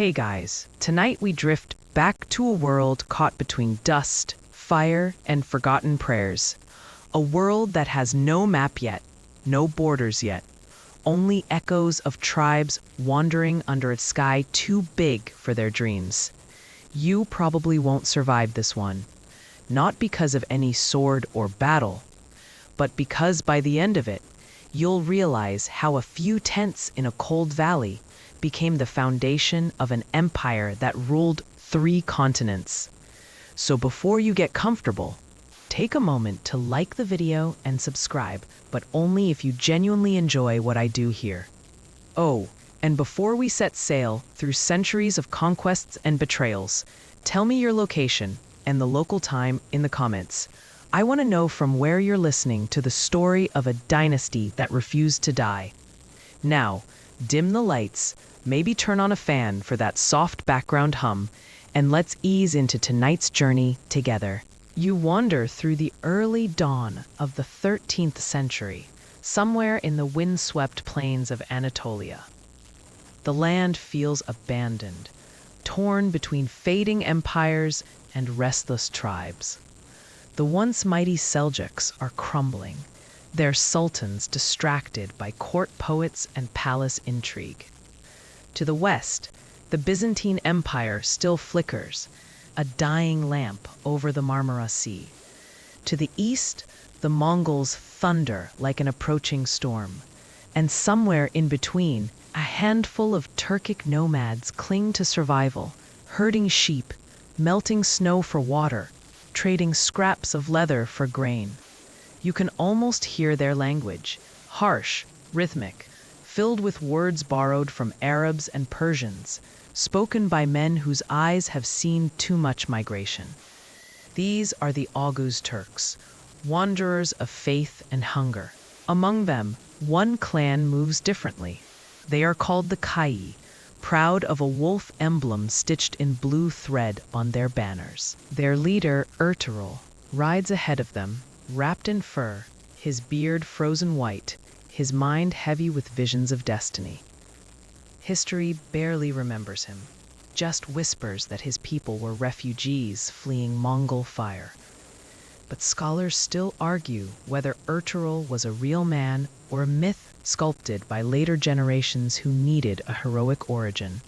Hey guys, tonight we drift back to a world caught between dust, fire, and forgotten prayers. A world that has no map yet, no borders yet, only echoes of tribes wandering under a sky too big for their dreams. You probably won't survive this one, not because of any sword or battle, but because by the end of it, you'll realize how a few tents in a cold valley became the foundation of an empire that ruled 3 continents. So before you get comfortable, take a moment to like the video and subscribe, but only if you genuinely enjoy what I do here. Oh, and before we set sail through centuries of conquests and betrayals, tell me your location and the local time in the comments. I want to know from where you're listening to the story of a dynasty that refused to die. Now, dim the lights, maybe turn on a fan for that soft background hum, and let's ease into tonight's journey together. You wander through the early dawn of the 13th century, somewhere in the windswept plains of Anatolia. The land feels abandoned, torn between fading empires and restless tribes. The once mighty Seljuks are crumbling, their sultans distracted by court poets and palace intrigue. To the west, the Byzantine Empire still flickers, a dying lamp over the Marmara Sea. To the east, the Mongols thunder like an approaching storm. And somewhere in between, a handful of Turkic nomads cling to survival, herding sheep, melting snow for water, trading scraps of leather for grain. You can almost hear their language, harsh, rhythmic, filled with words borrowed from Arabs and Persians, spoken by men whose eyes have seen too much migration. These are the Oghuz Turks, wanderers of faith and hunger. Among them, one clan moves differently. They are called the Kai, proud of a wolf emblem stitched in blue thread on their banners. Their leader, Ertugrul, rides ahead of them, wrapped in fur, his beard frozen white, his mind heavy with visions of destiny. History barely remembers him, just whispers that his people were refugees fleeing Mongol fire. But scholars still argue whether Ertugrul was a real man or a myth sculpted by later generations who needed a heroic origin.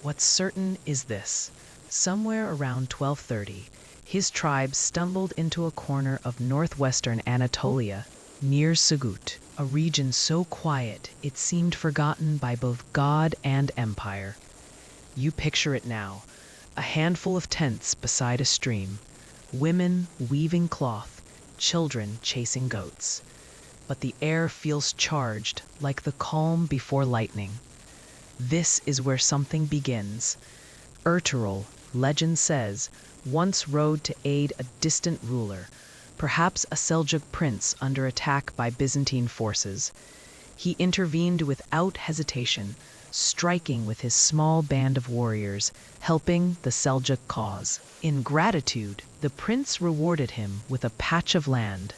What's certain is this: somewhere around 1230, his tribe stumbled into a corner of northwestern Anatolia, near Sugut, a region so quiet it seemed forgotten by both God and empire. You picture it now, a handful of tents beside a stream, women weaving cloth, children chasing goats. But the air feels charged, like the calm before lightning. This is where something begins. Ertugrul, legend says, once rode to aid a distant ruler, perhaps a Seljuk prince under attack by Byzantine forces. He intervened without hesitation, striking with his small band of warriors, helping the Seljuk cause. In gratitude, the prince rewarded him with a patch of land,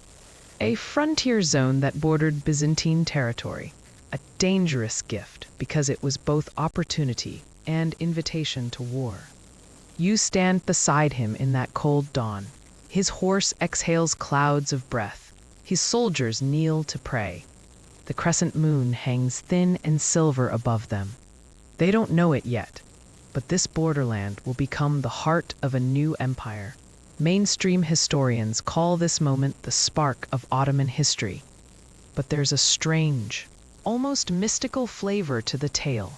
a frontier zone that bordered Byzantine territory, a dangerous gift because it was both opportunity and invitation to war. You stand beside him in that cold dawn. His horse exhales clouds of breath. His soldiers kneel to pray. The crescent moon hangs thin and silver above them. They don't know it yet, but this borderland will become the heart of a new empire. Mainstream historians call this moment the spark of Ottoman history. But there's a strange, almost mystical flavor to the tale.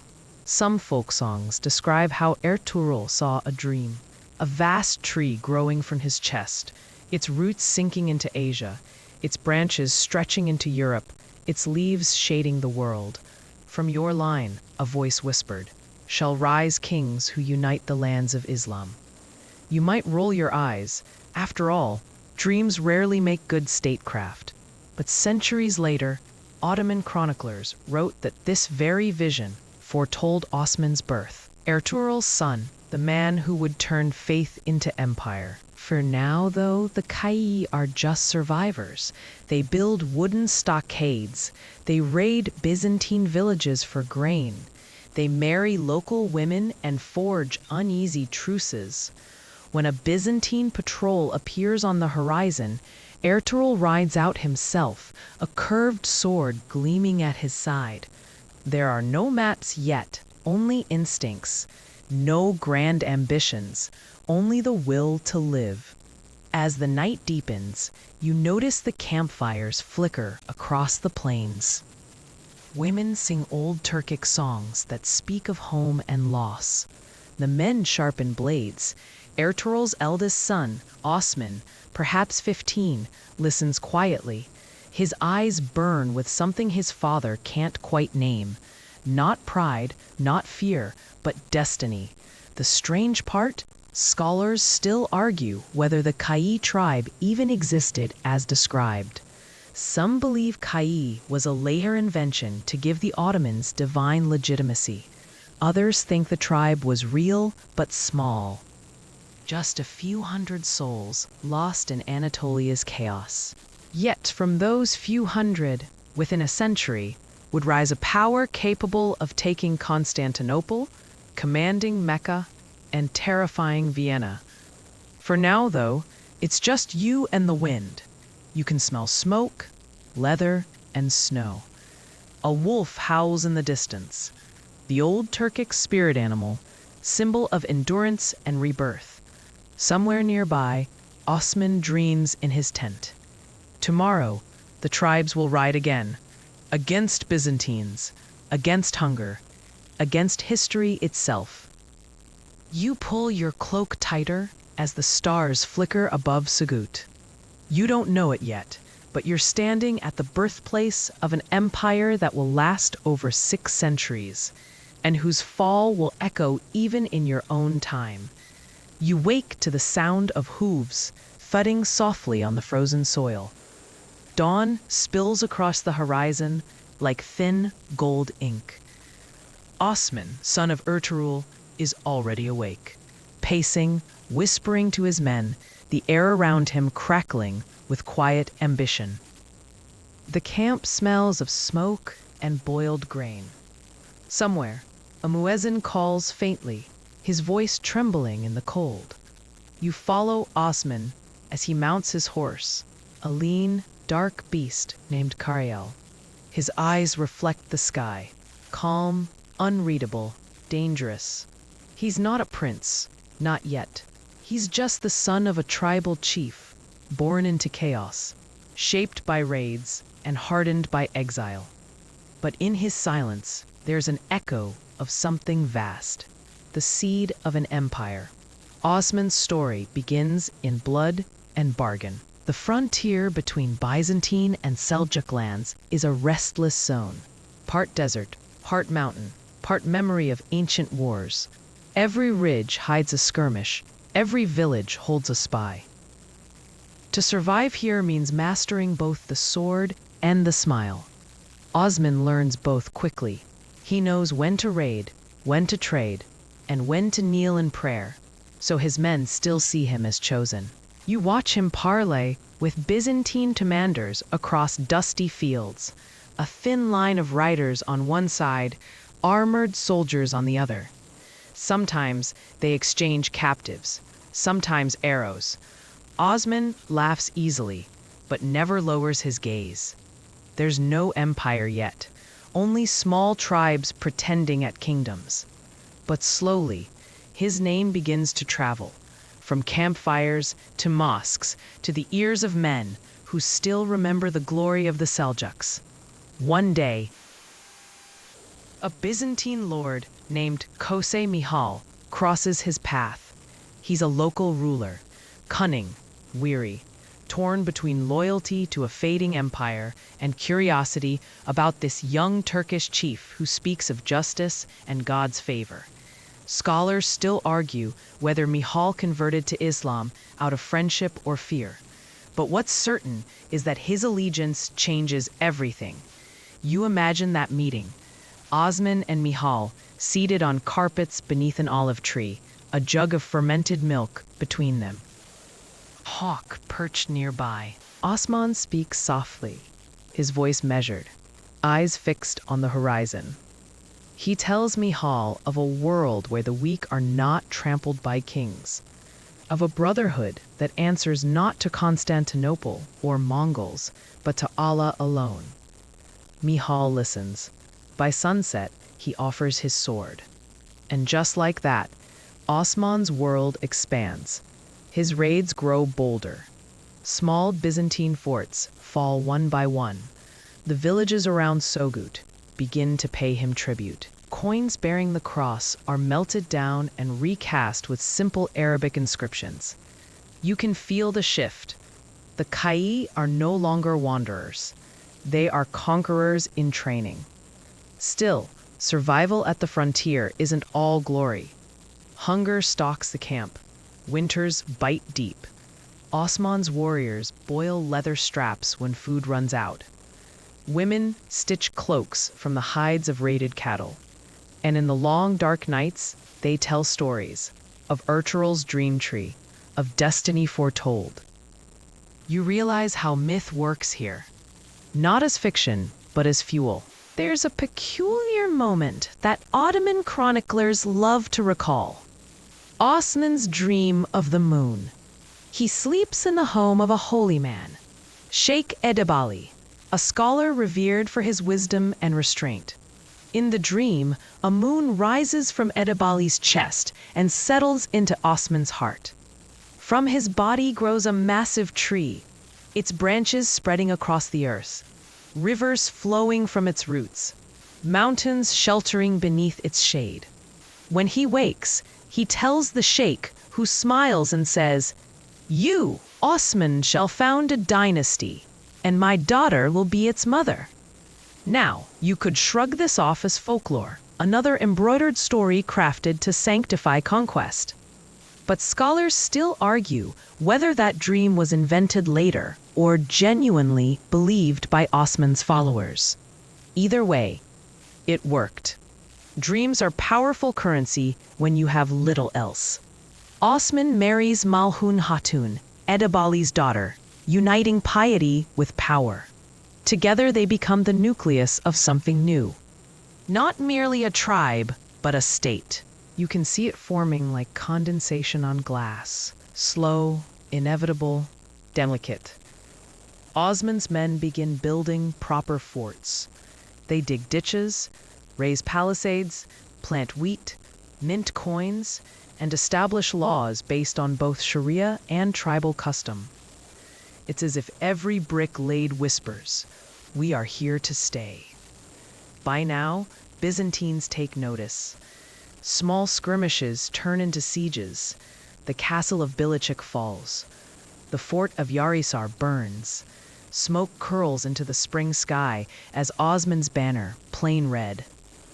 Some folk songs describe how Ertugrul saw a dream, a vast tree growing from his chest, its roots sinking into Asia, its branches stretching into Europe, its leaves shading the world. From your line, a voice whispered, shall rise kings who unite the lands of Islam. You might roll your eyes. After all, dreams rarely make good statecraft. But centuries later, Ottoman chroniclers wrote that this very vision foretold Osman's birth, Ertugrul's son, the man who would turn faith into empire. For now, though, the Kai are just survivors. They build wooden stockades. They raid Byzantine villages for grain. They marry local women and forge uneasy truces. When a Byzantine patrol appears on the horizon, Ertugrul rides out himself, a curved sword gleaming at his side. There are no maps yet, only instincts. No grand ambitions, only the will to live. As the night deepens, you notice the campfires flicker across the plains. Women sing old Turkic songs that speak of home and loss. The men sharpen blades. Ertugrul's eldest son, Osman, perhaps 15, listens quietly. His eyes burn with something his father can't quite name. Not pride, not fear, but destiny. The strange part? Scholars still argue whether the Kai tribe even existed as described. Some believe Kai was a later invention to give the Ottomans divine legitimacy. Others think the tribe was real but small. Just a few hundred souls lost in Anatolia's chaos. Yet from those few hundred, within a century, would rise a power capable of taking Constantinople, commanding Mecca, and terrifying Vienna. For now, though, it's just you and the wind. You can smell smoke, leather, and snow. A wolf howls in the distance. The old Turkic spirit animal, symbol of endurance and rebirth. Somewhere nearby, Osman dreams in his tent. Tomorrow, the tribes will ride again, against Byzantines, against hunger, against history itself. You pull your cloak tighter as the stars flicker above Sugut. You don't know it yet, but you're standing at the birthplace of an empire that will last over 6 centuries, and whose fall will echo even in your own time. You wake to the sound of hooves thudding softly on the frozen soil. Dawn spills across the horizon like thin gold ink. Osman, son of Ertugrul, is already awake, pacing, whispering to his men, the air around him crackling with quiet ambition. The camp smells of smoke and boiled grain. Somewhere, a muezzin calls faintly, his voice trembling in the cold. You follow Osman as he mounts his horse, a lean, dark beast named Kariel. His eyes reflect the sky, calm, unreadable, dangerous. He's not a prince, not yet. He's just the son of a tribal chief, born into chaos, shaped by raids and hardened by exile. But in his silence, there's an echo of something vast, the seed of an empire. Osman's story begins in blood and bargain. The frontier between Byzantine and Seljuk lands is a restless zone, part desert, part mountain, part memory of ancient wars. Every ridge hides a skirmish, every village holds a spy. To survive here means mastering both the sword and the smile. Osman learns both quickly. He knows when to raid, when to trade, and when to kneel in prayer, so his men still see him as chosen. You watch him parley with Byzantine commanders across dusty fields, a thin line of riders on one side, armored soldiers on the other. Sometimes they exchange captives, sometimes arrows. Osman laughs easily, but never lowers his gaze. There's no empire yet, only small tribes pretending at kingdoms. But slowly, his name begins to travel, from campfires to mosques to the ears of men who still remember the glory of the Seljuks. One day, a Byzantine lord named Kose Mihal crosses his path. He's a local ruler, cunning, weary, torn between loyalty to a fading empire and curiosity about this young Turkish chief who speaks of justice and God's favor. Scholars still argue whether Mihal converted to Islam out of friendship or fear. But what's certain is that his allegiance changes everything. You imagine that meeting, Osman and Mihal seated on carpets beneath an olive tree, a jug of fermented milk between them. Hawk perched nearby. Osman speaks softly, his voice measured, eyes fixed on the horizon. He tells Mihal of a world where the weak are not trampled by kings, of a brotherhood that answers not to Constantinople or Mongols, but to Allah alone. Mihal listens. By sunset, he offers his sword. And just like that, Osman's world expands. His raids grow bolder. Small Byzantine forts fall one by one. The villages around Sogut begin to pay him tribute. Coins bearing the cross are melted down and recast with simple Arabic inscriptions. You can feel the shift. The Kai are no longer wanderers. They are conquerors in training. Still, survival at the frontier isn't all glory. Hunger stalks the camp. Winters bite deep. Osman's warriors boil leather straps when food runs out. Women stitch cloaks from the hides of raided cattle. And in the long, dark nights, they tell stories of Ertugrul's dream tree, of destiny foretold. You realize how myth works here. Not as fiction, but as fuel. There's a peculiar moment that Ottoman chroniclers love to recall. Osman's dream of the moon. He sleeps in the home of a holy man, Sheikh Edebali, a scholar revered for his wisdom and restraint. In the dream, a moon rises from Edebali's chest and settles into Osman's heart. From his body grows a massive tree, its branches spreading across the earth, rivers flowing from its roots, mountains sheltering beneath its shade. When he wakes, he tells the sheikh, who smiles and says, "You, Osman, shall found a dynasty, and my daughter will be its mother." Now, you could shrug this off as folklore, another embroidered story crafted to sanctify conquest. But scholars still argue whether that dream was invented later or genuinely believed by Osman's followers. Either way, it worked. Dreams are powerful currency when you have little else. Osman marries Malhun Hatun, Edebali's daughter, uniting piety with power. Together they become the nucleus of something new. Not merely a tribe, but a state. You can see it forming like condensation on glass. Slow, inevitable, delicate. Osman's men begin building proper forts. They dig ditches, raise palisades, plant wheat, mint coins, and establish laws based on both Sharia and tribal custom. It's as if every brick laid whispers, "We are here to stay." By now, Byzantines take notice. Small skirmishes turn into sieges. The castle of Bilichik falls. The fort of Yarisar burns. Smoke curls into the spring sky as Osman's banner, plain red,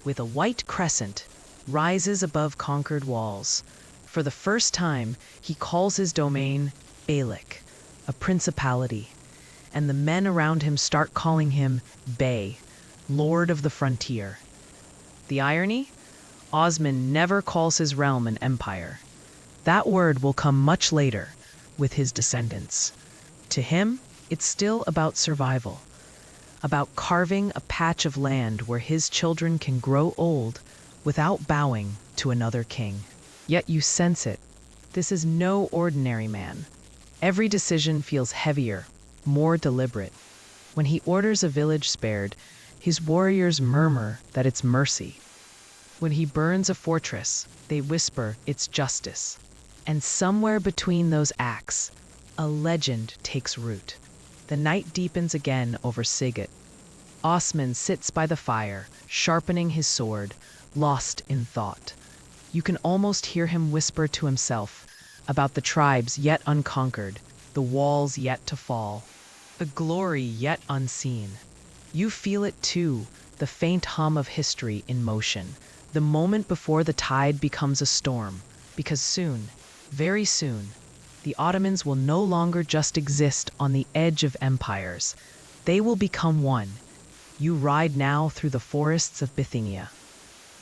with a white crescent, rises above conquered walls. For the first time, he calls his domain Beylik, a principality, and the men around him start calling him Bey, Lord of the Frontier. The irony? Osman never calls his realm an empire. That word will come much later, with his descendants. To him, it's still about survival, about carving a patch of land where his children can grow old without bowing to another king. Yet you sense it. This is no ordinary man. Every decision feels heavier, more deliberate. When he orders a village spared, his warriors murmur that it's mercy. When he burns a fortress, they whisper it's justice. And somewhere between those acts, a legend takes root. The night deepens again over Siget. Osman sits by the fire, sharpening his sword, lost in thought. You can almost hear him whisper to himself about the tribes yet unconquered, the walls yet to fall, the glory yet unseen. You feel it too, the faint hum of history in motion, the moment before the tide becomes a storm, because soon, very soon, the Ottomans will no longer just exist on the edge of empires. They will become one. You ride now through the forests of Bithynia,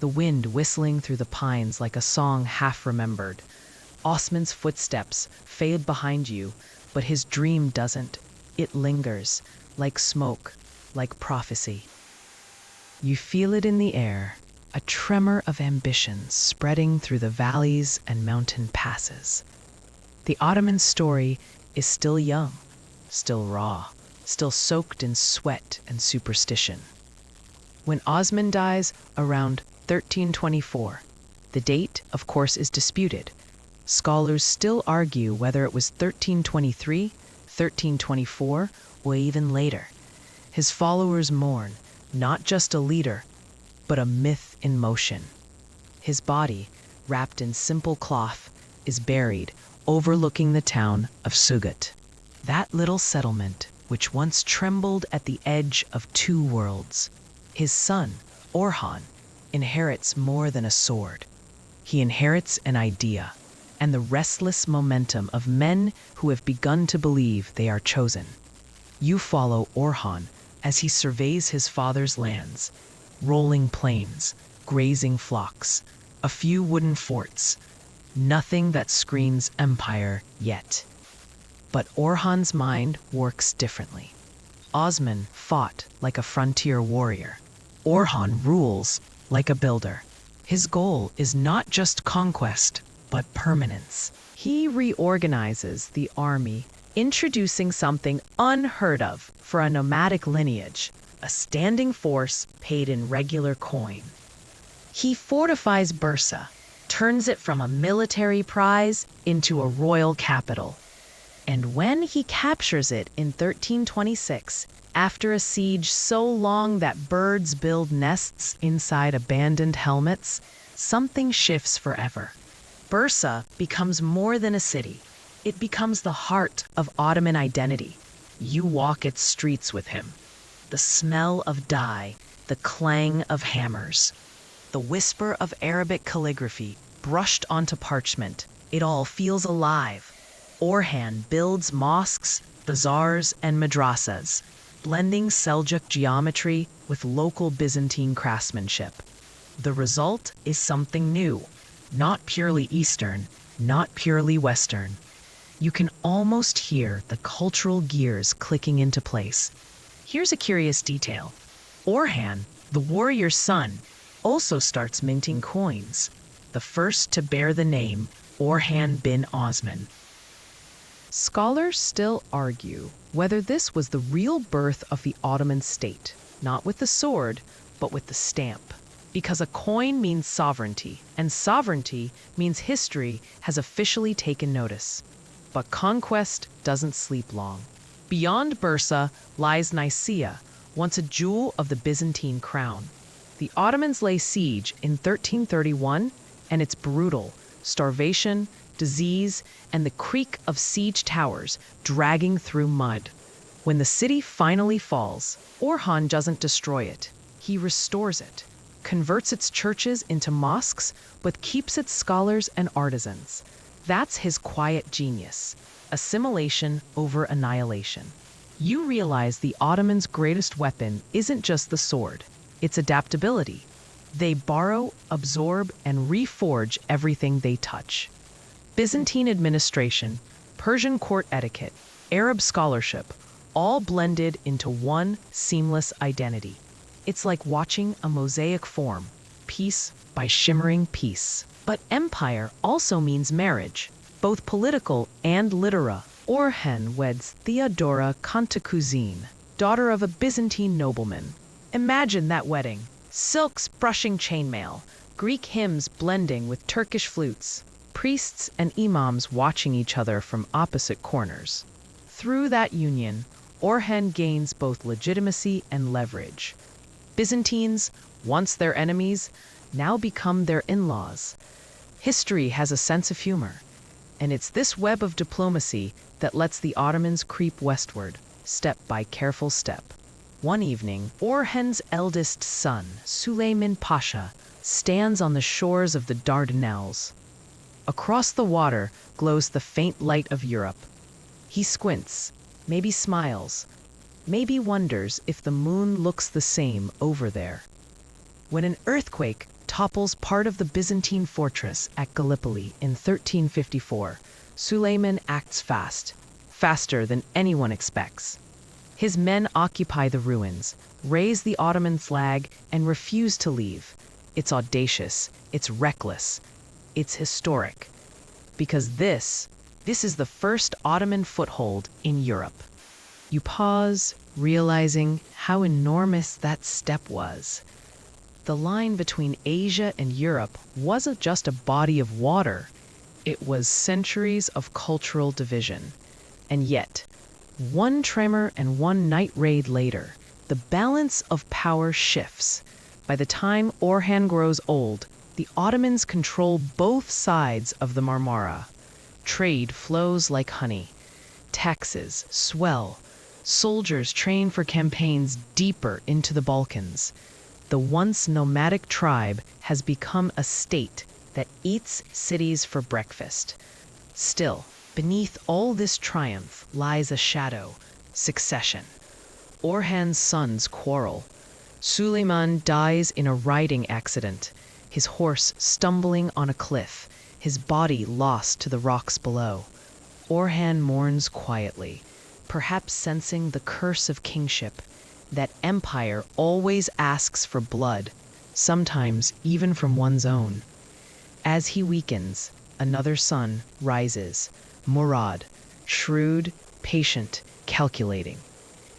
the wind whistling through the pines like a song half remembered. Osman's footsteps fade behind you, but his dream doesn't. It lingers, like smoke, like prophecy. You feel it in the air, a tremor of ambition spreading through the valleys and mountain passes. The Ottoman story is still young, still raw, still soaked in sweat and superstition. When Osman dies around 1324, the date, of course, is disputed. Scholars still argue whether it was 1323, 1324, or even later. His followers mourn, not just a leader, but a myth in motion. His body, wrapped in simple cloth, is buried overlooking the town of Sugut. That little settlement, which once trembled at the edge of two worlds. His son, Orhan, inherits more than a sword. He inherits an idea and the restless momentum of men who have begun to believe they are chosen. You follow Orhan as he surveys his father's lands, rolling plains, grazing flocks, a few wooden forts, nothing that screams empire yet. But Orhan's mind works differently. Osman fought like a frontier warrior. Orhan rules like a builder. His goal is not just conquest, but permanence. He reorganizes the army, introducing something unheard of for a nomadic lineage, a standing force paid in regular coin. He fortifies Bursa, turns it from a military prize into a royal capital. And when he captures it in 1326, after a siege so long that birds build nests inside abandoned helmets, something shifts forever. Bursa becomes more than a city. It becomes the heart of Ottoman identity. You walk its streets with him. The smell of dye, the clang of hammers, the whisper of Arabic calligraphy brushed onto parchment. It all feels alive. Orhan builds mosques, bazaars, and madrasas, blending Seljuk geometry with local Byzantine craftsmanship. The result is something new, not purely Eastern, not purely Western. You can almost hear the cultural gears clicking into place. Here's a curious detail. Orhan, the warrior's son, also starts minting coins, the first to bear the name Orhan bin Osman. Scholars still argue whether this was the real birth of the Ottoman state, not with the sword, but with the stamp. Because a coin means sovereignty, and sovereignty means history has officially taken notice. But conquest doesn't sleep long. Beyond Bursa lies Nicaea, once a jewel of the Byzantine crown. The Ottomans lay siege in 1331, and it's brutal. Starvation, disease, and the creak of siege towers dragging through mud. When the city finally falls, Orhan doesn't destroy it. He restores it, converts its churches into mosques, but keeps its scholars and artisans. That's his quiet genius, assimilation over annihilation. You realize the Ottomans' greatest weapon isn't just the sword, it's adaptability. They borrow, absorb, and reforge everything they touch. Byzantine administration, Persian court etiquette, Arab scholarship, all blended into one seamless identity. It's like watching a mosaic form, piece by shimmering piece. But empire also means marriage, both political and literal. Orhan weds Theodora Cantacuzene, daughter of a Byzantine nobleman. Imagine that wedding. Silks brushing chainmail, Greek hymns blending with Turkish flutes, priests and imams watching each other from opposite corners. Through that union, Orhan gains both legitimacy and leverage. Byzantines, once their enemies, now become their in-laws. History has a sense of humor, and it's this web of diplomacy that lets the Ottomans creep westward, step by careful step. One evening, Orhan's eldest son, Suleiman Pasha, stands on the shores of the Dardanelles. Across the water glows the faint light of Europe. He squints, maybe smiles, maybe wonders if the moon looks the same over there. When an earthquake topples part of the Byzantine fortress at Gallipoli in 1354, Suleiman acts fast, faster than anyone expects. His men occupy the ruins, raise the Ottoman flag, and refuse to leave. It's audacious, it's reckless, it's historic. Because this is the first Ottoman foothold in Europe. You pause, realizing how enormous that step was. The line between Asia and Europe wasn't just a body of water, it was centuries of cultural division. And yet, one tremor and one night raid later, the balance of power shifts. By the time Orhan grows old, the Ottomans control both sides of the Marmara. Trade flows like honey. Taxes swell. Soldiers train for campaigns deeper into the Balkans. The once nomadic tribe has become a state that eats cities for breakfast. Still, beneath all this triumph lies a shadow: succession. Orhan's sons quarrel. Suleiman dies in a riding accident, his horse stumbling on a cliff, his body lost to the rocks below. Orhan mourns quietly, perhaps sensing the curse of kingship. That empire always asks for blood, sometimes even from one's own. As he weakens, another son rises, Murad, shrewd, patient, calculating.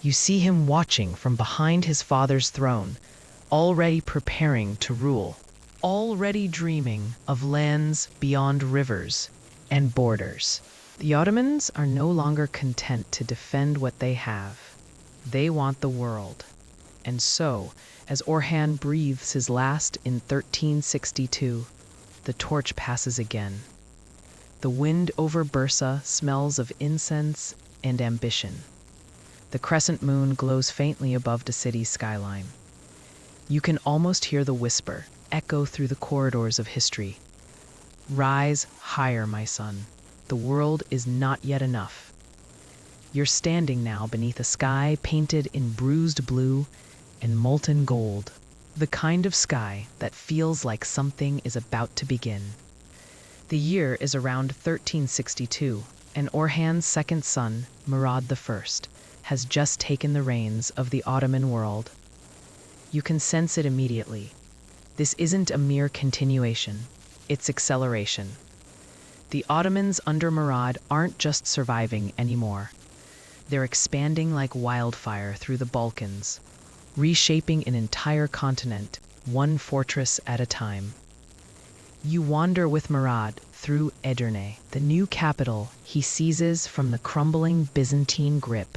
You see him watching from behind his father's throne, already preparing to rule, already dreaming of lands beyond rivers and borders. The Ottomans are no longer content to defend what they have. They want the world. And so, as Orhan breathes his last in 1362, the torch passes again. The wind over Bursa smells of incense and ambition. The crescent moon glows faintly above the city's skyline. You can almost hear the whisper echo through the corridors of history. Rise higher, my son. The world is not yet enough. You're standing now beneath a sky painted in bruised blue and molten gold, the kind of sky that feels like something is about to begin. The year is around 1362, and Orhan's second son, Murad I, has just taken the reins of the Ottoman world. You can sense it immediately. This isn't a mere continuation, it's acceleration. The Ottomans under Murad aren't just surviving anymore. They're expanding like wildfire through the Balkans, reshaping an entire continent, one fortress at a time. You wander with Murad through Edirne, the new capital he seizes from the crumbling Byzantine grip.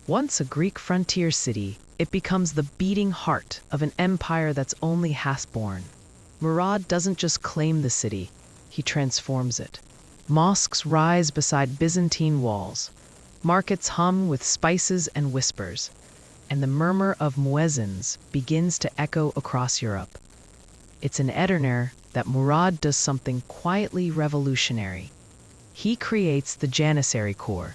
Once a Greek frontier city, it becomes the beating heart of an empire that's only half-born. Murad doesn't just claim the city, he transforms it. Mosques rise beside Byzantine walls, markets hum with spices and whispers, and the murmur of muezzins begins to echo across Europe. It's in Edirne that Murad does something quietly revolutionary. He creates the Janissary Corps,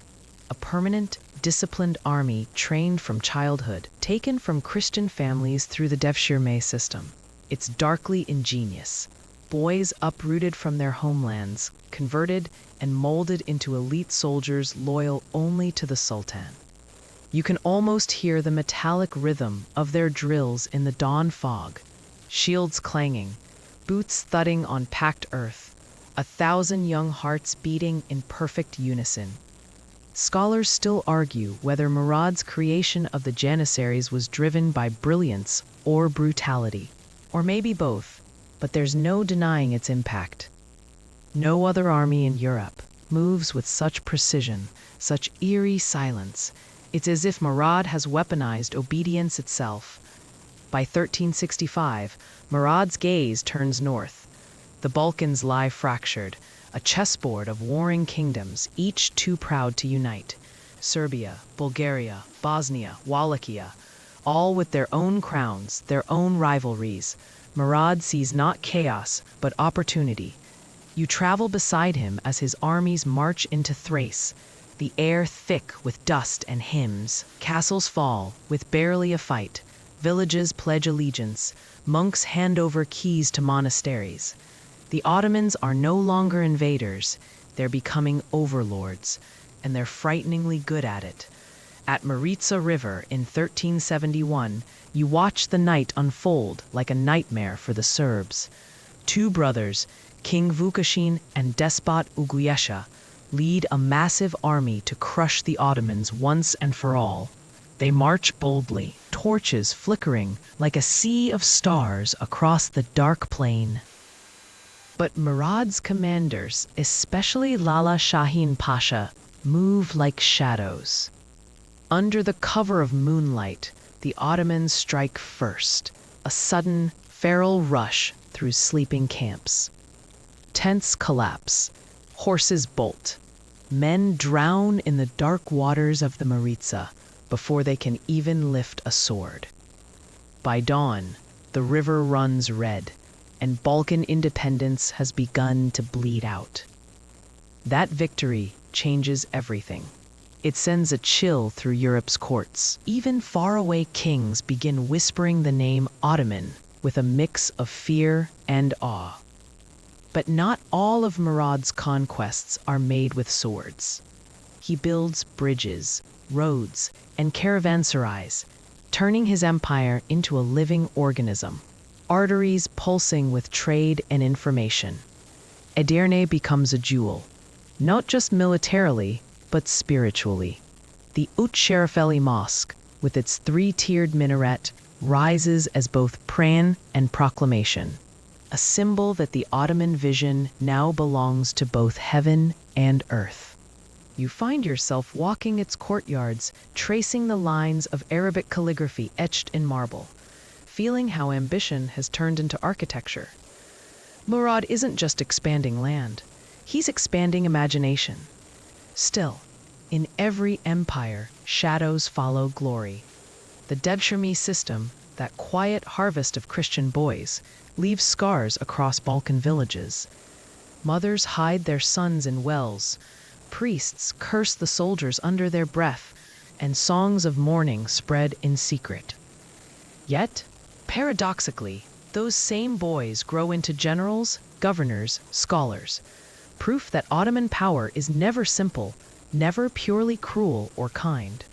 a permanent, disciplined army trained from childhood, taken from Christian families through the Devshirme system. It's darkly ingenious. Boys uprooted from their homelands, converted and molded into elite soldiers loyal only to the Sultan. You can almost hear the metallic rhythm of their drills in the dawn fog, shields clanging, boots thudding on packed earth, 1,000 young hearts beating in perfect unison. Scholars still argue whether Murad's creation of the Janissaries was driven by brilliance or brutality, or maybe both, but there's no denying its impact. No other army in Europe moves with such precision, such eerie silence. It's as if Murad has weaponized obedience itself. By 1365, Murad's gaze turns north. The Balkans lie fractured, a chessboard of warring kingdoms, each too proud to unite. Serbia, Bulgaria, Bosnia, Wallachia, all with their own crowns, their own rivalries. Murad sees not chaos, but opportunity. You travel beside him as his armies march into Thrace, the air thick with dust and hymns. Castles fall, with barely a fight. Villages pledge allegiance. Monks hand over keys to monasteries. The Ottomans are no longer invaders. They're becoming overlords, and they're frighteningly good at it. At Maritsa River in 1371, you watch the night unfold like a nightmare for the Serbs. Two brothers, King Vukašin and despot Ugljesha, lead a massive army to crush the Ottomans once and for all. They march boldly, torches flickering like a sea of stars across the dark plain. But Murad's commanders, especially Lala Shahin Pasha, move like shadows. Under the cover of moonlight, the Ottomans strike first, a sudden, feral rush through sleeping camps. Tents collapse, horses bolt, men drown in the dark waters of the Maritsa before they can even lift a sword. By dawn, the river runs red, and Balkan independence has begun to bleed out. That victory changes everything. It sends a chill through Europe's courts. Even faraway kings begin whispering the name Ottoman with a mix of fear and awe. But not all of Murad's conquests are made with swords. He builds bridges, roads, and caravanserais, turning his empire into a living organism, arteries pulsing with trade and information. Edirne becomes a jewel, not just militarily, but spiritually. The Ut Sharafeli Mosque, with its three-tiered minaret, rises as both prayer and proclamation, a symbol that the Ottoman vision now belongs to both heaven and earth. You find yourself walking its courtyards, tracing the lines of Arabic calligraphy etched in marble, feeling how ambition has turned into architecture. Murad isn't just expanding land, he's expanding imagination. Still, in every empire, shadows follow glory. The Devshirme system, that quiet harvest of Christian boys, leaves scars across Balkan villages. Mothers hide their sons in wells, priests curse the soldiers under their breath, and songs of mourning spread in secret. Yet, paradoxically, those same boys grow into generals, governors, scholars, proof that Ottoman power is never simple, never purely cruel or kind.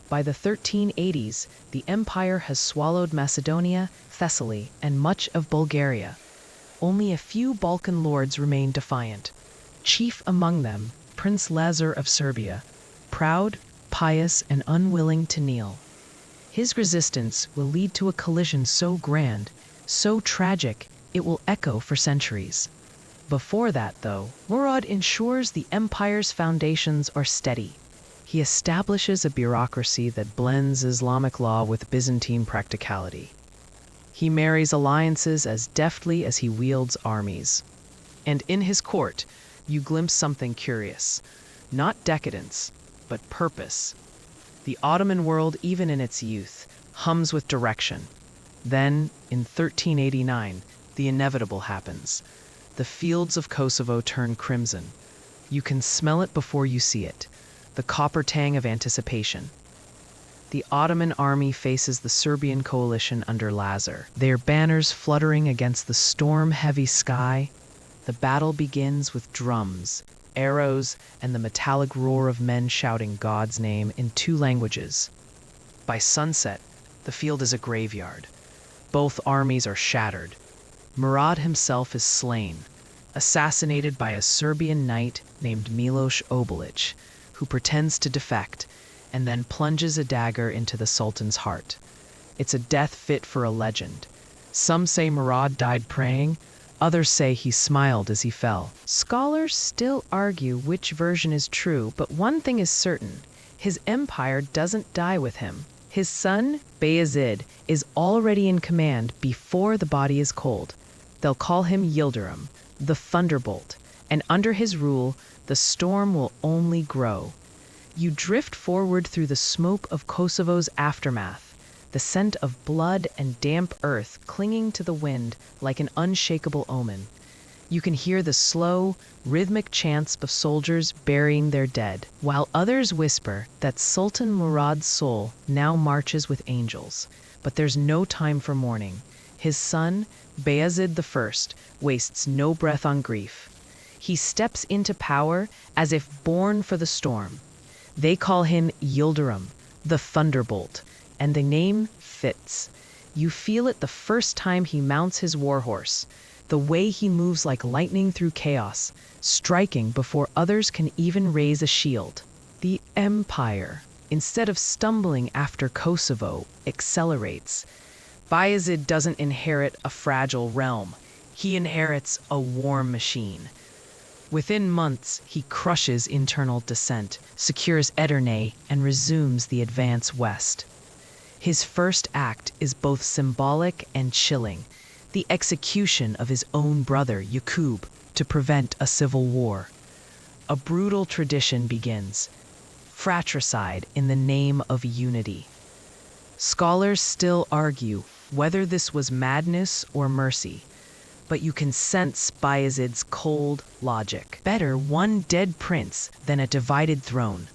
By the 1380s, the empire has swallowed Macedonia, Thessaly, and much of Bulgaria. Only a few Balkan lords remain defiant. Chief among them, Prince Lazar of Serbia, proud, pious, and unwilling to kneel. His resistance will lead to a collision so grand, so tragic, it will echo for centuries. Before that, though, Murad ensures the empire's foundations are steady. He establishes a bureaucracy that blends Islamic law with Byzantine practicality. He marries alliances as deftly as he wields armies. And in his court, you glimpse something curious. Not decadence, but purpose. The Ottoman world, even in its youth, hums with direction. Then, in 1389, the inevitable happens. The fields of Kosovo turn crimson. You can smell it before you see it, the copper tang of anticipation. The Ottoman army faces the Serbian coalition under Lazar, their banners fluttering against the storm-heavy sky. The battle begins with drums, arrows, and the metallic roar of men shouting God's name in two languages. By sunset, the field is a graveyard. Both armies are shattered. Murad himself is slain, assassinated by a Serbian knight named Miloš Obilić, who pretends to defect and then plunges a dagger into the Sultan's heart. It's a death fit for a legend. Some say Murad died praying, others say he smiled as he fell. Scholars still argue which version is true, but one thing is certain: his empire doesn't die with him. His son, Bayezid, is already in command before the body is cold. They'll call him Yildirim, the Thunderbolt, and under his rule, the storm will only grow. You drift forward through the smoke of Kosovo's aftermath, the scent of blood and damp earth clinging to the wind like an unshakable omen. You can hear the slow, rhythmic chants of soldiers burying their dead, while others whisper that Sultan Murad's soul now marches with angels. But there's no time for mourning. His son, Bayezid I, wastes no breath on grief. He steps into power as if born for the storm. They call him Yildirim, the thunderbolt, and the name fits. You feel it the first time he mounts his warhorse, the way he moves like lightning through chaos, striking before others can even raise a shield. The empire, instead of stumbling after Kosovo, accelerates. Bayezid doesn't inherit a fragile realm. He inherits a war machine. Within months, he crushes internal dissent, secures Edirne, and resumes the advance west. His first act is both symbolic and chilling, the execution of his own brother, Yaqub, to prevent a civil war. A brutal tradition begins, fratricide in the name of unity. Scholars still argue whether this was madness or mercy, but you can sense Bayezid's cold logic. Better one dead prince than a divided throne.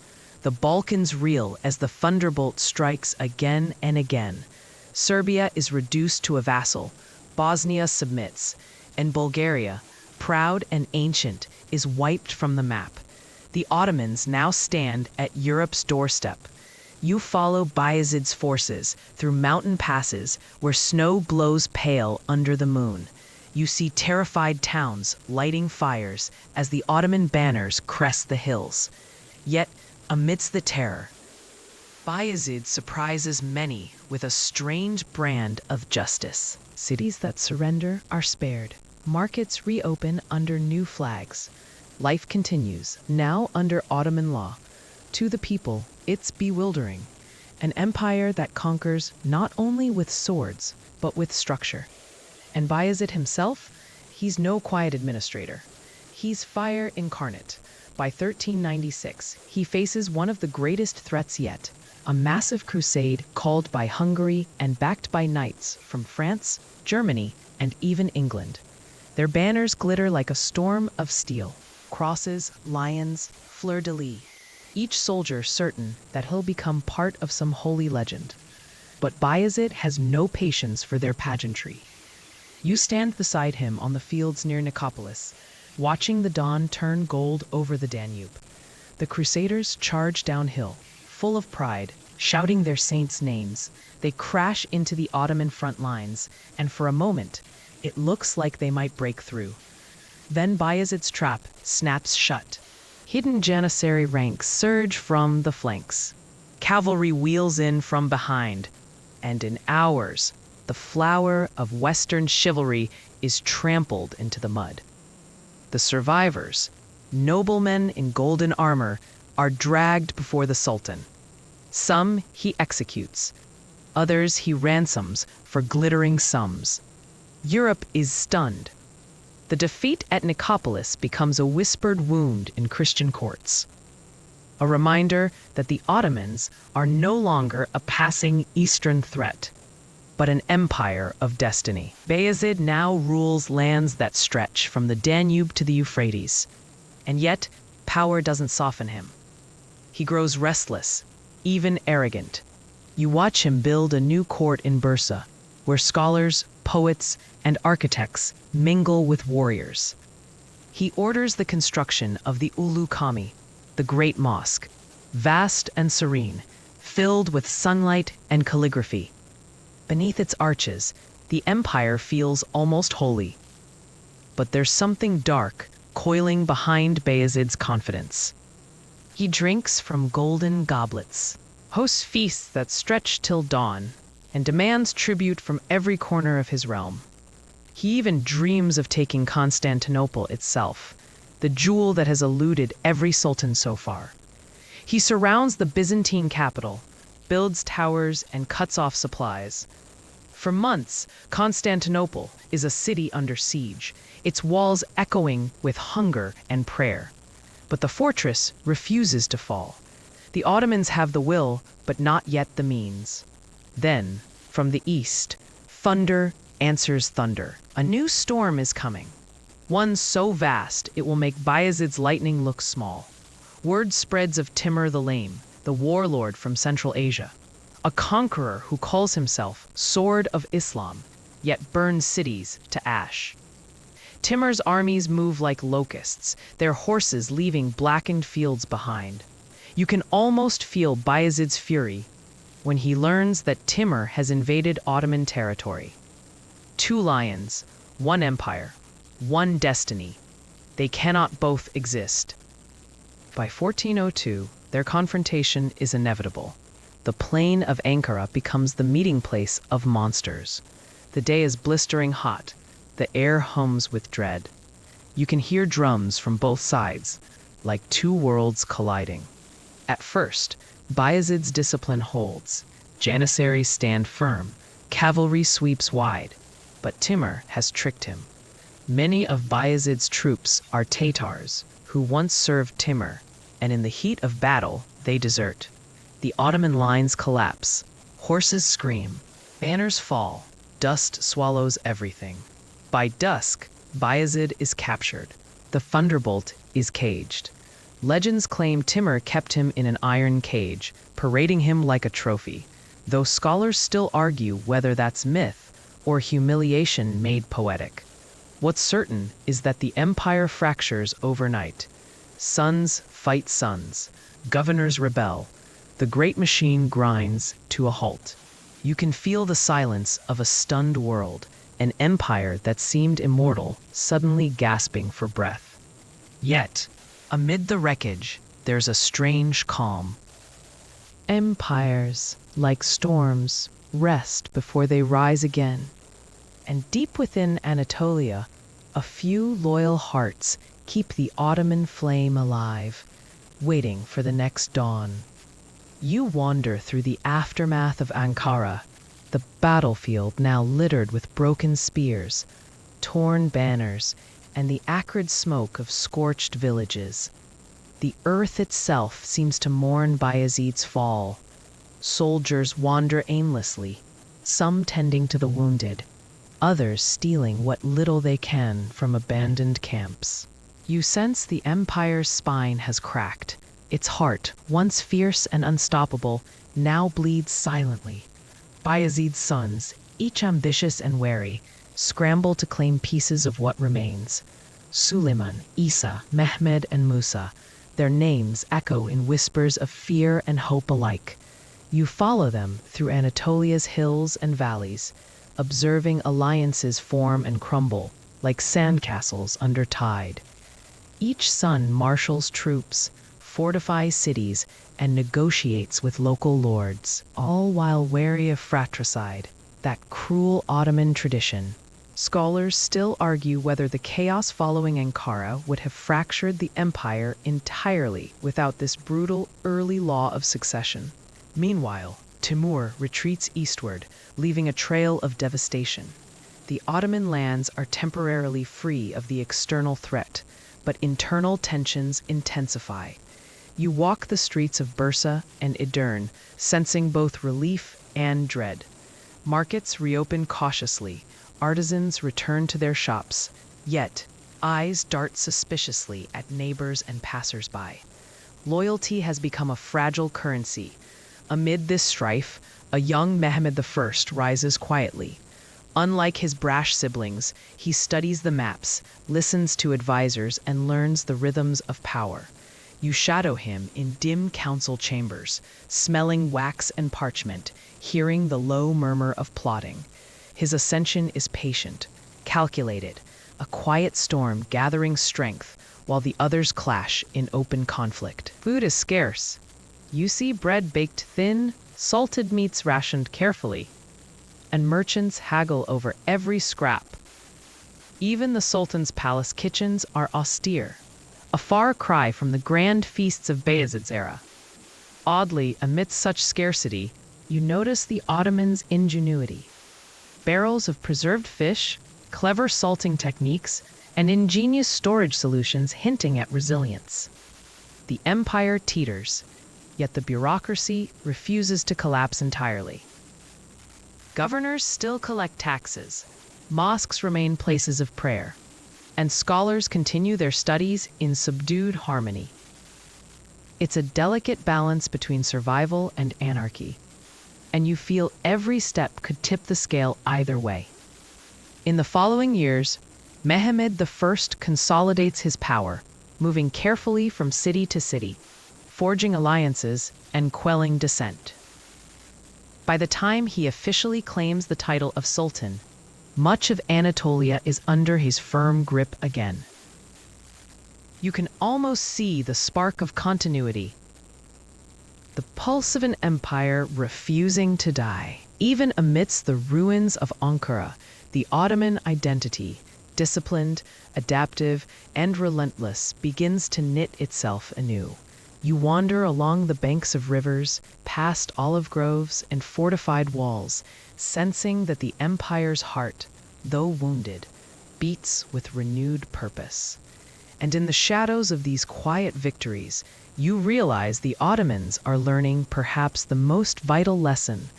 The Balkans reel as the thunderbolt strikes again and again. Serbia is reduced to a vassal, Bosnia submits, and Bulgaria, proud and ancient, is wiped from the map. The Ottomans now stand at Europe's doorstep. You follow Bayezid's forces through mountain passes where snow glows pale under the moon. You see terrified towns lighting fires as the Ottoman banners crest the hills. Yet, amidst the terror, Bayezid surprises many with a strange brand of justice. Cities that surrender are spared. Markets reopen under new flags. Life continues, now under Ottoman law. To the people, it's bewildering. An empire that conquers not only with swords, but with structure. And Bayezid himself, he's no quiet administrator. He's fire incarnate. By 1396, he faces one of the greatest threats yet, a massive crusade called by Hungary and backed by knights from France, Germany, and even England. Their banners glitter like a storm of steel, crosses, lions, fleur-de-lis, each soldier certain that he'll become part of some holy legend. But Bayezid has no patience for their pageantry. You stand beside him on the fields near Nicopolis, watching the dawn turn gold over the Danube. The Crusaders charge downhill, full of pride, shouting their saints' names. They crash into the Ottoman front lines, and for a moment, it looks like they might break through. Then Bayezid's trap snaps shut. Hidden Janissary ranks surge from the flanks. Cavalry wheels in from behind, and in hours, the flower of Western chivalry is trampled into the mud. The survivors, noblemen in golden armor, are dragged before the Sultan. Some he executes, others he ransoms for glittering sums. Europe is stunned. The defeat at Nicopolis becomes a whispered wound in Christian courts. A reminder that the Ottomans are no longer a passing eastern threat, but an empire of destiny. Bayezid now rules lands that stretch from the Danube to the Euphrates. And yet, power doesn't soften him. He grows restless, even arrogant. You watch him build a new court in Bursa, where scholars, poets, and architects mingle with warriors. He orders the construction of the Ulu Kami, the Great Mosque, vast and serene, filled with sunlight and calligraphy. Beneath its arches, the empire feels almost holy. But there's something dark coiling behind Bayezid's confidence. He drinks from golden goblets, hosts feasts that stretch till dawn, and demands tribute from every corner of his realm. He even dreams of taking Constantinople itself, the jewel that has eluded every sultan so far. He surrounds the Byzantine capital, builds towers, and cuts off supplies. For months, Constantinople is a city under siege, its walls echoing with hunger and prayer. But the fortress refuses to fall. The Ottomans have the will, but not yet the means. Then, from the east, thunder answers thunder. A new storm is coming. One so vast it will make Bayezid's lightning look small. Word spreads of Timur the Lame, the warlord from Central Asia. A conqueror who calls himself Sword of Islam, yet burns cities to ash. Timur's armies move like locusts, their horses leaving blackened fields behind. You can almost feel Bayezid's fury when he learns that Timur has invaded Ottoman territory. Two lions, one empire, one destiny. They cannot both exist. By 1402, their confrontation is inevitable. The plain of Ankara becomes the meeting place of monsters. The day is blistering hot. The air hums with dread. You can hear drums from both sides, like two worlds colliding. At first, Bayezid's discipline holds. Janissaries stand firm. Cavalry sweeps wide. But Timur has tricked him. Many of Bayezid's troops are Tatars, who once served Timur, and in the heat of battle, they desert. The Ottoman lines collapse. Horses scream. Banners fall. Dust swallows everything. By dusk, Bayezid is captured. The thunderbolt is caged. Legends claim Timur kept him in an iron cage, parading him like a trophy, though scholars still argue whether that's myth or humiliation made poetic. What's certain is that the empire fractures overnight. Sons fight sons. Governors rebel. The great machine grinds to a halt. You can feel the silence of a stunned world, an empire that seemed immortal, suddenly gasping for breath. Yet, amid the wreckage, there's a strange calm. Empires, like storms, rest before they rise again. And deep within Anatolia, a few loyal hearts keep the Ottoman flame alive, waiting for the next dawn. You wander through the aftermath of Ankara, the battlefield now littered with broken spears, torn banners, and the acrid smoke of scorched villages. The earth itself seems to mourn Bayezid's fall. Soldiers wander aimlessly, some tending to the wounded, others stealing what little they can from abandoned camps. You sense the empire's spine has cracked. Its heart, once fierce and unstoppable, now bleeds silently. Bayezid's sons, each ambitious and wary, scramble to claim pieces of what remains. Suleiman, Isa, Mehmed, and Musa, their names echo in whispers of fear and hope alike. You follow them through Anatolia's hills and valleys, observing alliances form and crumble, like sandcastles under tide. Each son marshals troops, fortifies cities, and negotiates with local lords, all while wary of fratricide, that cruel Ottoman tradition. Scholars still argue whether the chaos following Ankara would have fractured the empire entirely without this brutal early law of succession. Meanwhile, Timur retreats eastward, leaving a trail of devastation. The Ottoman lands are temporarily free of the external threat, but internal tensions intensify. You walk the streets of Bursa and Edirne, sensing both relief and dread. Markets reopen cautiously, artisans return to their shops, yet eyes dart suspiciously at neighbors and passers-by. Loyalty has become a fragile currency. Amid this strife, a young Mehmed I rises quietly. Unlike his brash siblings, he studies the maps, listens to advisors, and learns the rhythms of power. You shadow him in dim council chambers, smelling wax and parchment, hearing the low murmur of plotting. His ascension is patient, calculated, a quiet storm gathering strength while the others clash in open conflict. Food is scarce. You see bread baked thin, salted meats rationed carefully, and merchants haggle over every scrap. Even the Sultan's palace kitchens are austere, a far cry from the grand feasts of Bayezid's era. Oddly, amidst such scarcity, you notice the Ottomans' ingenuity. Barrels of preserved fish, clever salting techniques, and ingenious storage solutions hinting at resilience. The empire teeters, yet the bureaucracy refuses to collapse entirely. Governors still collect taxes, mosques remain places of prayer, and scholars continue their studies in subdued harmony. It's a delicate balance between survival and anarchy, and you feel every step could tip the scale either way. In the following years, Mehmed I consolidates his power, moving carefully from city to city, forging alliances and quelling dissent. By the time he officially claims the title of Sultan, much of Anatolia is under his firm grip again. You can almost see the spark of continuity, the pulse of an empire refusing to die. Even amidst the ruins of Ankara, the Ottoman identity, disciplined, adaptive, and relentless, begins to knit itself anew. You wander along the banks of rivers, past olive groves and fortified walls, sensing that the empire's heart, though wounded, beats with renewed purpose. And in the shadows of these quiet victories, you realize the Ottomans are learning perhaps the most vital lesson.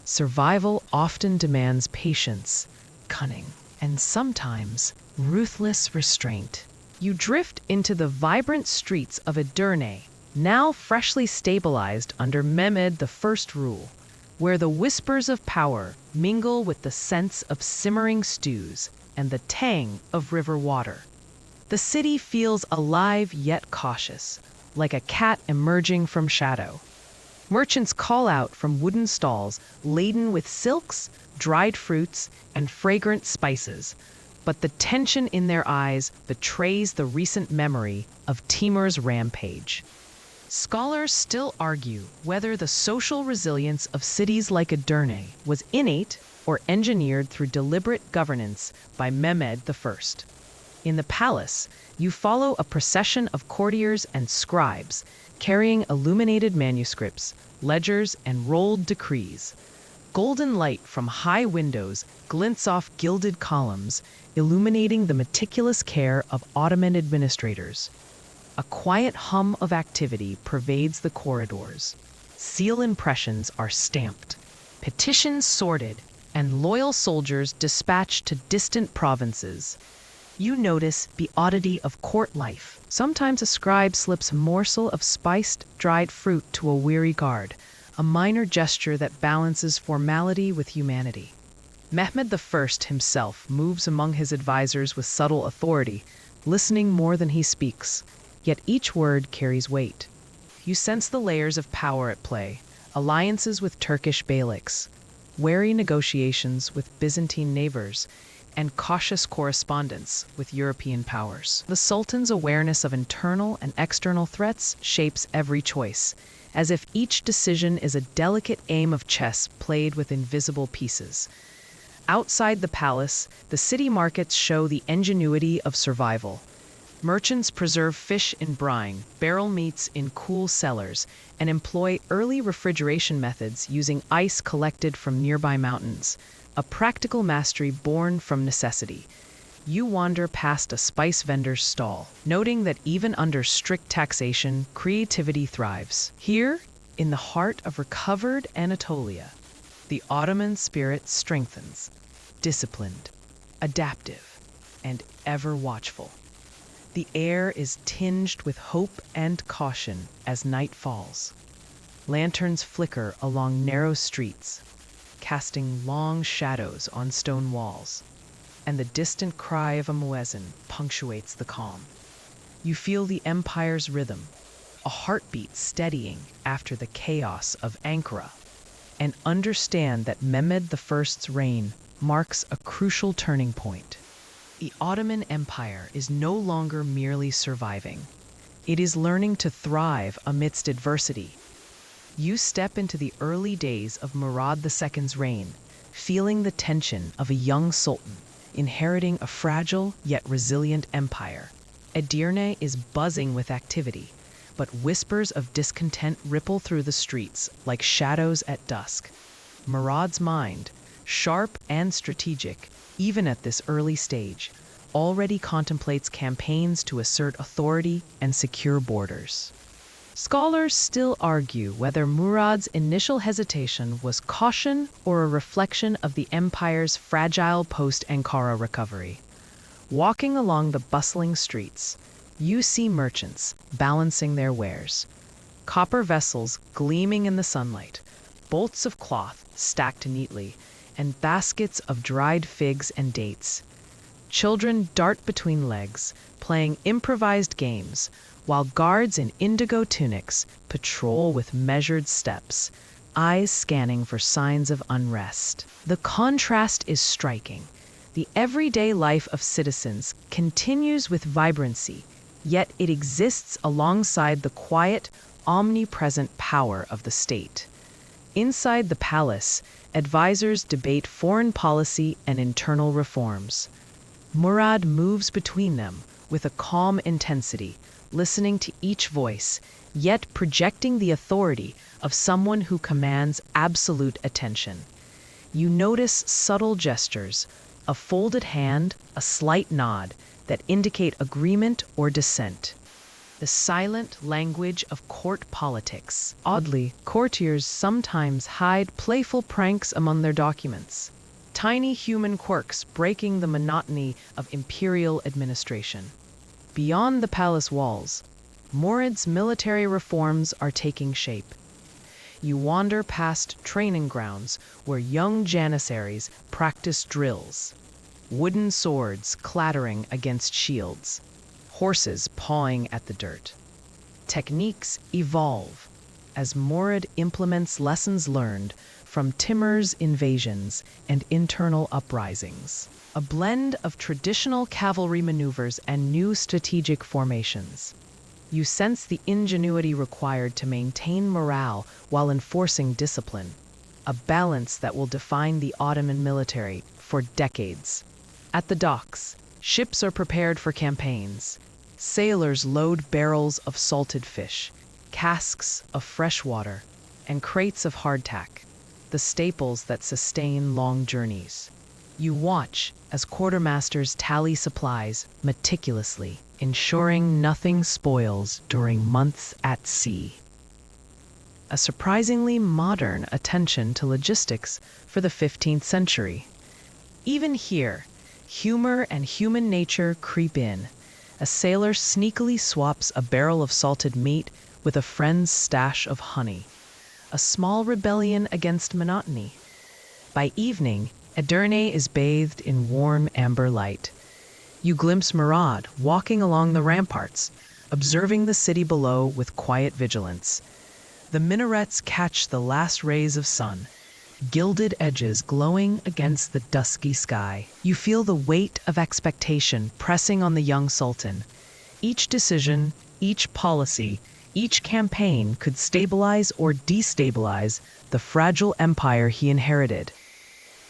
Survival often demands patience, cunning, and sometimes ruthless restraint. You drift into the vibrant streets of Edirne, now freshly stabilized under Mehmed I's rule, where the whispers of power mingle with the sense of simmering stews and the tang of river water. The city feels alive yet cautious, like a cat emerging from shadow. Merchants call out from wooden stalls laden with silks, dried fruits, and fragrant spices, but the tension in their eyes betrays the recent memory of Timur's rampage. Scholars still argue whether the social resilience of cities like Edirne was innate or engineered through deliberate governance by Mehmed I. In the palace, you follow a procession of courtiers and scribes carrying illuminated manuscripts, ledgers, and rolled decrees. Golden light from high windows glints off gilded columns, illuminating the meticulous care of Ottoman administrators. A quiet hum of activity pervades the corridors. Seal impressions are stamped, petitions sorted, and loyal soldiers dispatched to distant provinces. You notice the oddity of court life. Sometimes a scribe slips a morsel of spiced, dried fruit to a weary guard, a minor gesture that balances formality with humanity. Mehmed I himself moves among his advisors with subtle authority, listening more than he speaks, yet each word carries weight. You sense the layers of power at play, alliances with Turkish beyliks, wary negotiations with Byzantine neighbors, and cautious correspondence with European powers. The Sultan's awareness of internal and external threats shapes every choice, as if each decision is a delicate game of chess played with invisible pieces. Outside the palace, the city markets show the ingenuity of survival. Merchants preserve fish in brine, barrel meats in cool cellars, and employ early refrigeration methods using ice collected from nearby mountains, a practical mastery born from necessity. You wander past a spice vendor's stall, noting that even under strict taxation, creativity thrives. Here, in the heart of recovered Anatolia, the Ottoman spirit strengthens, disciplined, adaptive, and ever watchful. The air is tinged with hope and caution as night falls. Lanterns flicker along narrow streets, casting long shadows on stone walls, and the distant cry of a muezzin punctuates the calm. You feel the empire's rhythm, a heartbeat steadying after the chaos of Ankara, and understand that Mehmed I's reign marks a crucial turning point. The Ottoman Empire is no longer merely surviving. It is learning to thrive amidst adversity. You step into the early days of Murad II's reign, feeling the tension of a young sultan, inheriting a fragile yet resilient empire. Edirne is buzzing with activity, but whispers of discontent ripple through the streets like shadows at dusk. Murad's mind, sharp and strategic, even at this early stage, already contemplates campaigns to assert authority and secure borders. Scholars still argue whether Murad's initial hesitation was caution or a reflection of the empire's fragile post-Ankara recovery. Walking along the bustling streets, you see merchants balancing their wares, copper vessels gleaming in the sunlight, bolts of cloth stacked neatly, and baskets of dried figs and dates. Children dart between legs, playing improvised games, while guards in indigo tunics patrol with measured steps, eyes scanning for signs of unrest. The contrast is striking. The everyday life of citizens continues with vibrancy, yet it exists alongside the quiet, omnipresent power of the state. Inside the palace, advisors debate foreign policy and internal reforms. Murad moves between them with a calm intensity, listening to each voice, yet projecting the authority of someone who commands absolute attention. You notice subtle gestures, a folded hand, a slight nod, that indicate agreement or dissent. The silent language of court politics. Oddly, courtiers sometimes hide playful pranks among their documents. Tiny human quirks breaking the monotony of imperial administration. Beyond the palace walls, Murad's military reforms are taking shape. You wander past training grounds where young janissaries practice drills. Wooden swords clattering against shields. Horses pawing at the dirt. Techniques evolve as Murad implements lessons learned from Timur's invasions and internal uprisings. A blend of traditional cavalry maneuvers and new strategic formations. You sense the ingenuity required to maintain morale while enforcing discipline, a balance that will define the Ottoman military for decades. At the docks, ships are prepared for campaigns. Sailors load barrels of salted fish, casks of fresh water, and crates of hardtack, the staples that sustain long journeys. You watch as quartermasters tally supplies meticulously, ensuring nothing spoils during months at sea. A surprisingly modern attention to logistics for the 15th century. Even here, humor and human nature creep in. A sailor sneakily swaps a barrel of salted meat with a friend's stash of honey. A small rebellion against monotony. By evening, Edirne is bathed in warm amber light. You glimpse Murad walking along the ramparts, observing the city below with quiet vigilance. The minarets catch the last rays of sun, gilded edges glowing against the dusky sky. You feel the weight of expectation pressing on the young sultan. Each decision, each policy, each campaign could stabilize or destabilize the fragile empire he inherited.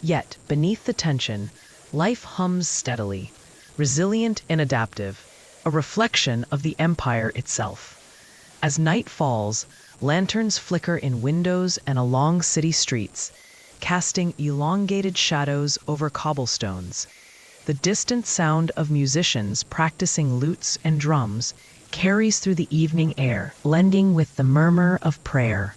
Yet, beneath the tension, life hums steadily, resilient and adaptive, a reflection of the empire itself. As night falls, lanterns flicker in windows and along city streets, casting elongated shadows over cobblestones. The distant sound of musicians practicing lutes and drums carries through the evening air, blending with the murmur of prayer.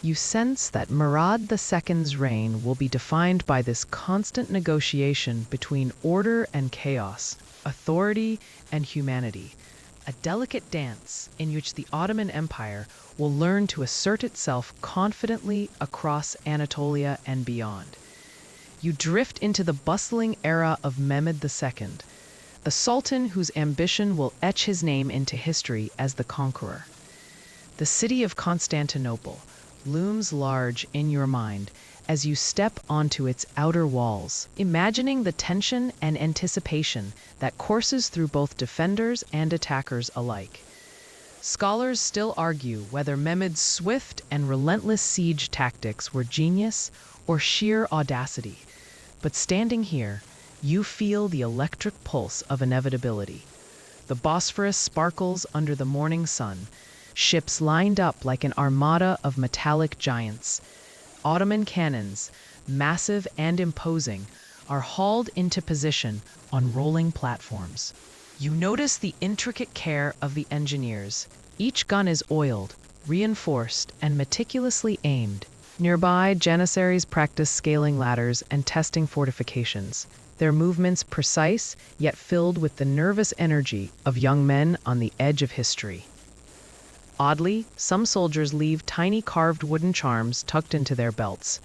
You sense that Murad II's reign will be defined by this constant negotiation between order and chaos, authority and humanity, a delicate dance in which the Ottoman Empire will learn to assert itself confidently across Anatolia and beyond. You drift into the bustling era of Mehmed II, the Sultan whose ambition will etch his name into history as the Conqueror. The city of Constantinople looms large in your mind as you step onto its outer walls, imagining the tension and anticipation that courses through both defenders and attackers alike. Scholars still argue whether Mehmed's swift and relentless siege tactics were genius or sheer audacity, but standing here, you feel the electric pulse of inevitability. The Bosphorus sparkles under the morning sun, ships lined up like an armada of metallic giants. Ottoman cannons, massive and imposing, are hauled into position on rolling platforms. You notice the intricate care of the engineers. Each gun is oiled, reinforced, and meticulously aimed. Nearby, janissaries practice scaling ladders and testing fortifications, their movements precise, yet filled with the nervous energy of young men on the edge of history. Oddly, some soldiers leave tiny carved wooden charms tucked into their belts,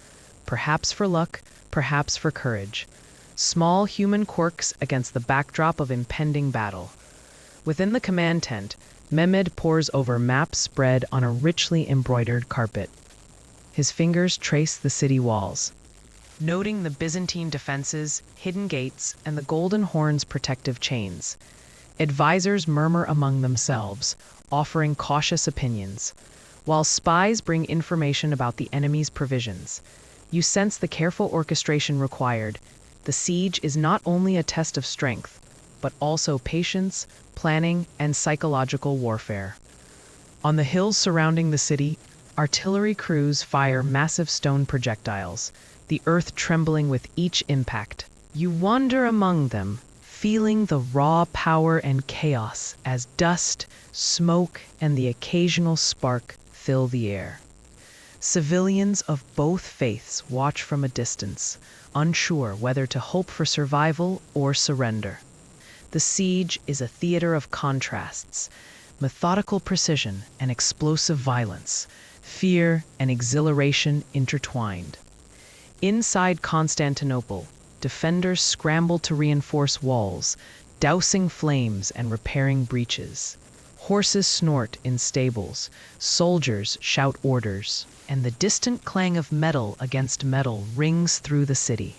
perhaps for luck, perhaps for courage. Small human quirks against the backdrop of impending battle. Within the command tent, Mehmed pores over maps spread on a richly embroidered carpet. His fingers trace the city walls, noting the Byzantine defenses, hidden gates, and the Golden Horn's protective chains. Advisors murmur among themselves, offering cautious opinions, while spies bring information about the enemy's provisions. You sense the careful orchestration required. The siege is not only a test of strength, but also patience, planning, and psychological warfare. On the hills surrounding the city, artillery crews fire massive stone projectiles, the earth trembling with each impact. You wander among them, feeling the raw power and chaos as dust, smoke, and the occasional spark fill the air. Civilians of both faiths watch from a distance, unsure whether to hope for survival or surrender. The siege is a theater of contrasts, methodical precision and explosive violence, fear and exhilaration intertwined. Inside Constantinople, defenders scramble to reinforce walls, dousing flames and repairing breaches. Horses snort in stables, soldiers shout orders, and the distant clang of metal against metal rings through the city.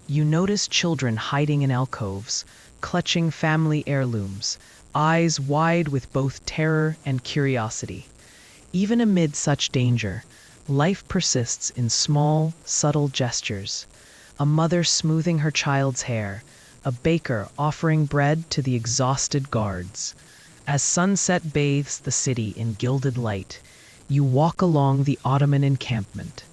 You notice children hiding in alcoves, clutching family heirlooms, eyes wide with both terror and curiosity. Even amid such danger, life persists in small, subtle gestures. A mother smoothing her child's hair, a baker offering bread to the exhausted guards. As sunset bathes the city in gilded light, you walk along the Ottoman encampment.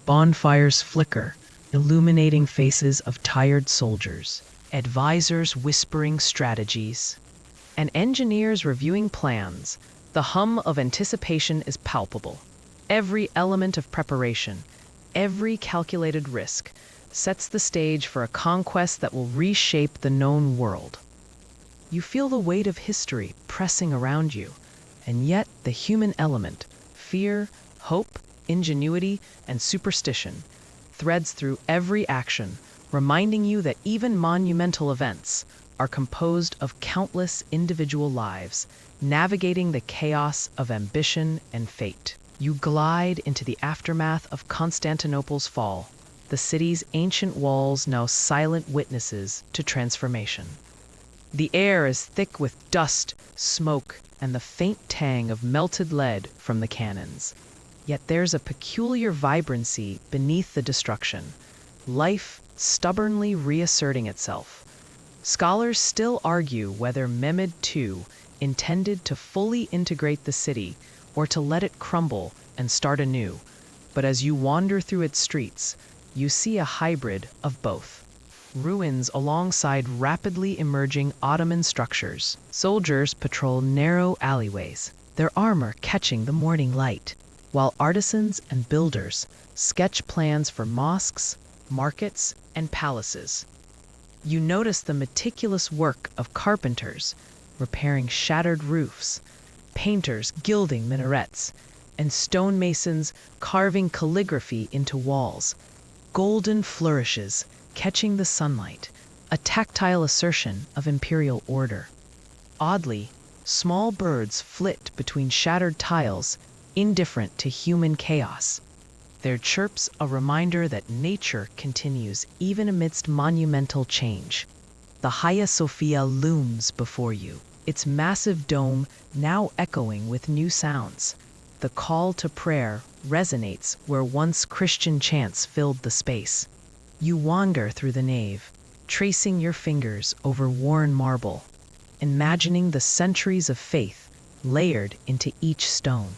Bonfires flicker, illuminating faces of tired soldiers, advisors whispering strategies, and engineers reviewing plans. The hum of anticipation is palpable. Every element of preparation, every calculated risk, sets the stage for a conquest that will reshape the known world. You feel the weight of history pressing around you, and yet the human element, fear, hope, ingenuity, and superstition, threads through every action, reminding you that even monumental events are composed of countless individual lives, navigating the chaos of ambition and fate. You glide into the aftermath of Constantinople's fall, the city's ancient walls now silent witnesses to transformation. The air is thick with dust, smoke, and the faint tang of melted lead from the cannons. Yet there's a peculiar vibrancy beneath the destruction, life stubbornly reasserting itself. Scholars still argue whether Mehmed II intended to fully integrate the city or to let it crumble and start anew, but as you wander through its streets, you see a hybrid of both. Ruins alongside rapidly emerging Ottoman structures. Soldiers patrol narrow alleyways, their armor catching the morning light, while artisans and builders sketch plans for mosques, markets, and palaces. You notice the meticulous work of carpenters repairing shattered roofs, painters gilding minarets, and stonemasons carving calligraphy into walls. Golden flourishes catching the sunlight, a tactile assertion of imperial order. Oddly, small birds flit between shattered tiles, indifferent to human chaos. Their chirps a reminder that nature continues even amidst monumental change. The Hagia Sophia looms before you, its massive dome now echoing with new sounds. The call to prayer resonates where once Christian chants filled the space. You wander through the nave, tracing your fingers over worn marble, imagining the centuries of faith layered into each stone.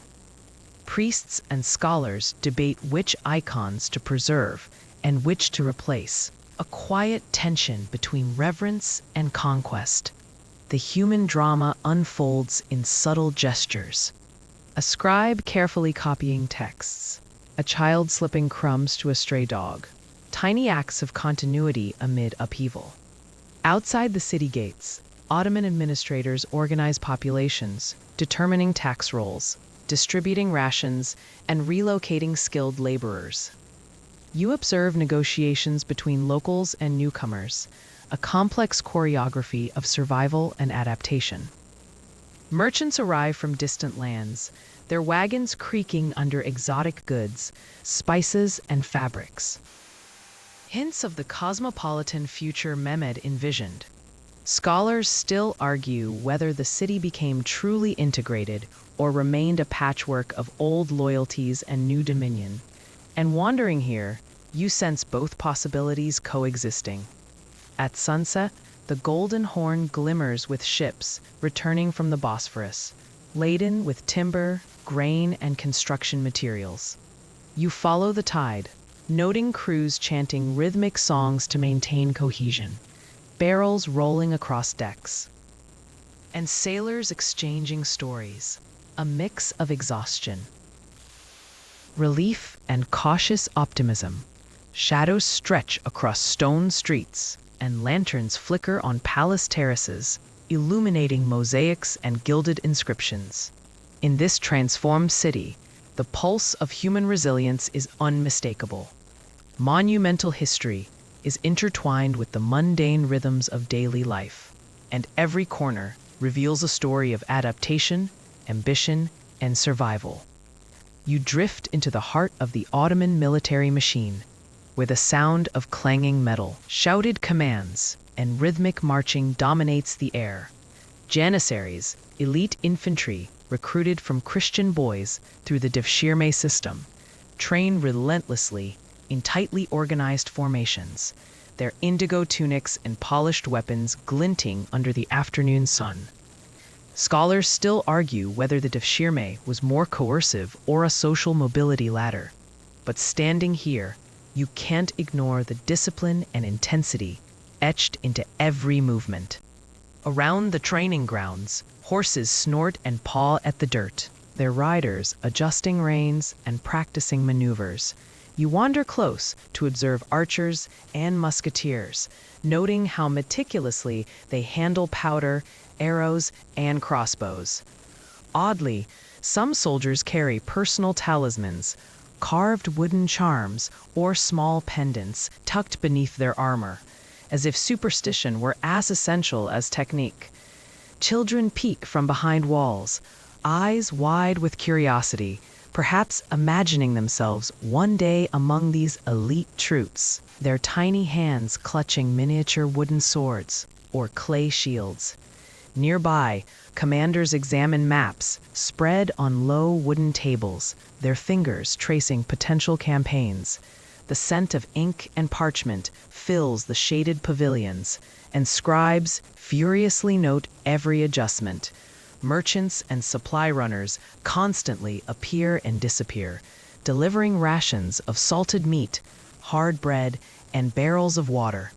Priests and scholars debate which icons to preserve and which to replace, a quiet tension between reverence and conquest. The human drama unfolds in subtle gestures. A scribe carefully copying texts, a child slipping crumbs to a stray dog, tiny acts of continuity amid upheaval. Outside the city gates, Ottoman administrators organize populations, determining tax rolls, distributing rations, and relocating skilled laborers. You observe negotiations between locals and newcomers, a complex choreography of survival and adaptation. Merchants arrive from distant lands, their wagons creaking under exotic goods, spices, and fabrics. Hints of the cosmopolitan future Mehmed envisioned. Scholars still argue whether the city became truly integrated or remained a patchwork of old loyalties and new dominion. And wandering here, you sense both possibilities coexisting. At sunset, the Golden Horn glimmers with ships returning from the Bosphorus, laden with timber, grain, and construction materials. You follow the tide, noting crews chanting rhythmic songs to maintain cohesion, barrels rolling across decks, and sailors exchanging stories, a mix of exhaustion, relief, and cautious optimism. Shadows stretch across stone streets, and lanterns flicker on palace terraces, illuminating mosaics and gilded inscriptions. In this transformed city, the pulse of human resilience is unmistakable. Monumental history is intertwined with the mundane rhythms of daily life, and every corner reveals a story of adaptation, ambition, and survival. You drift into the heart of the Ottoman military machine, where the sound of clanging metal, shouted commands, and rhythmic marching dominates the air. Janissaries, elite infantry recruited from Christian boys through the Devshirme system, train relentlessly in tightly organized formations, their indigo tunics and polished weapons glinting under the afternoon sun. Scholars still argue whether the Devshirme was more coercive or a social mobility ladder. But standing here, you can't ignore the discipline and intensity etched into every movement. Around the training grounds, horses snort and paw at the dirt, their riders adjusting reins and practicing maneuvers. You wander close to observe archers and musketeers, noting how meticulously they handle powder, arrows, and crossbows. Oddly, some soldiers carry personal talismans, carved wooden charms, or small pendants tucked beneath their armor, as if superstition were as essential as technique. Children peek from behind walls, eyes wide with curiosity, perhaps imagining themselves one day among these elite troops, their tiny hands clutching miniature wooden swords or clay shields. Nearby, commanders examine maps spread on low wooden tables, their fingers tracing potential campaigns. The scent of ink and parchment fills the shaded pavilions, and scribes furiously note every adjustment. Merchants and supply runners constantly appear and disappear, delivering rations of salted meat, hard bread, and barrels of water,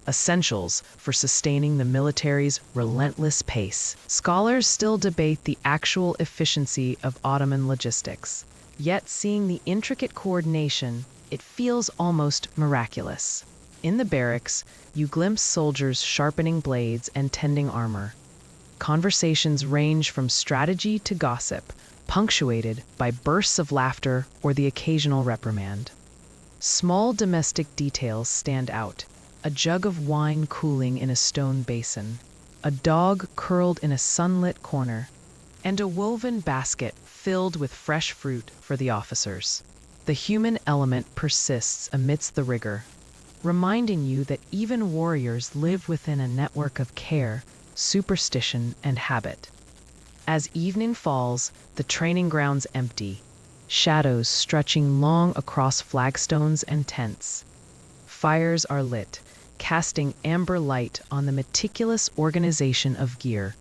essentials for sustaining the military's relentless pace. Scholars still debate the actual efficiency of Ottoman logistics, yet seeing the intricate coordination, it feels almost miraculous. In the barracks, you glimpse soldiers sharpening blades and tending armor. Conversations range from strategy to gossip, punctuated by bursts of laughter or the occasional reprimand. Small domestic details stand out: a jug of wine cooling in a stone basin, a dog curled in a sunlit corner, and a woven basket filled with fresh fruit for the officers. The human element persists amidst the rigor, reminding you that even warriors live within a network of care, superstition, and habit. As evening falls, the training grounds empty, shadows stretching long across flagstones and tents. Fires are lit, casting amber light on the meticulous organization of gear,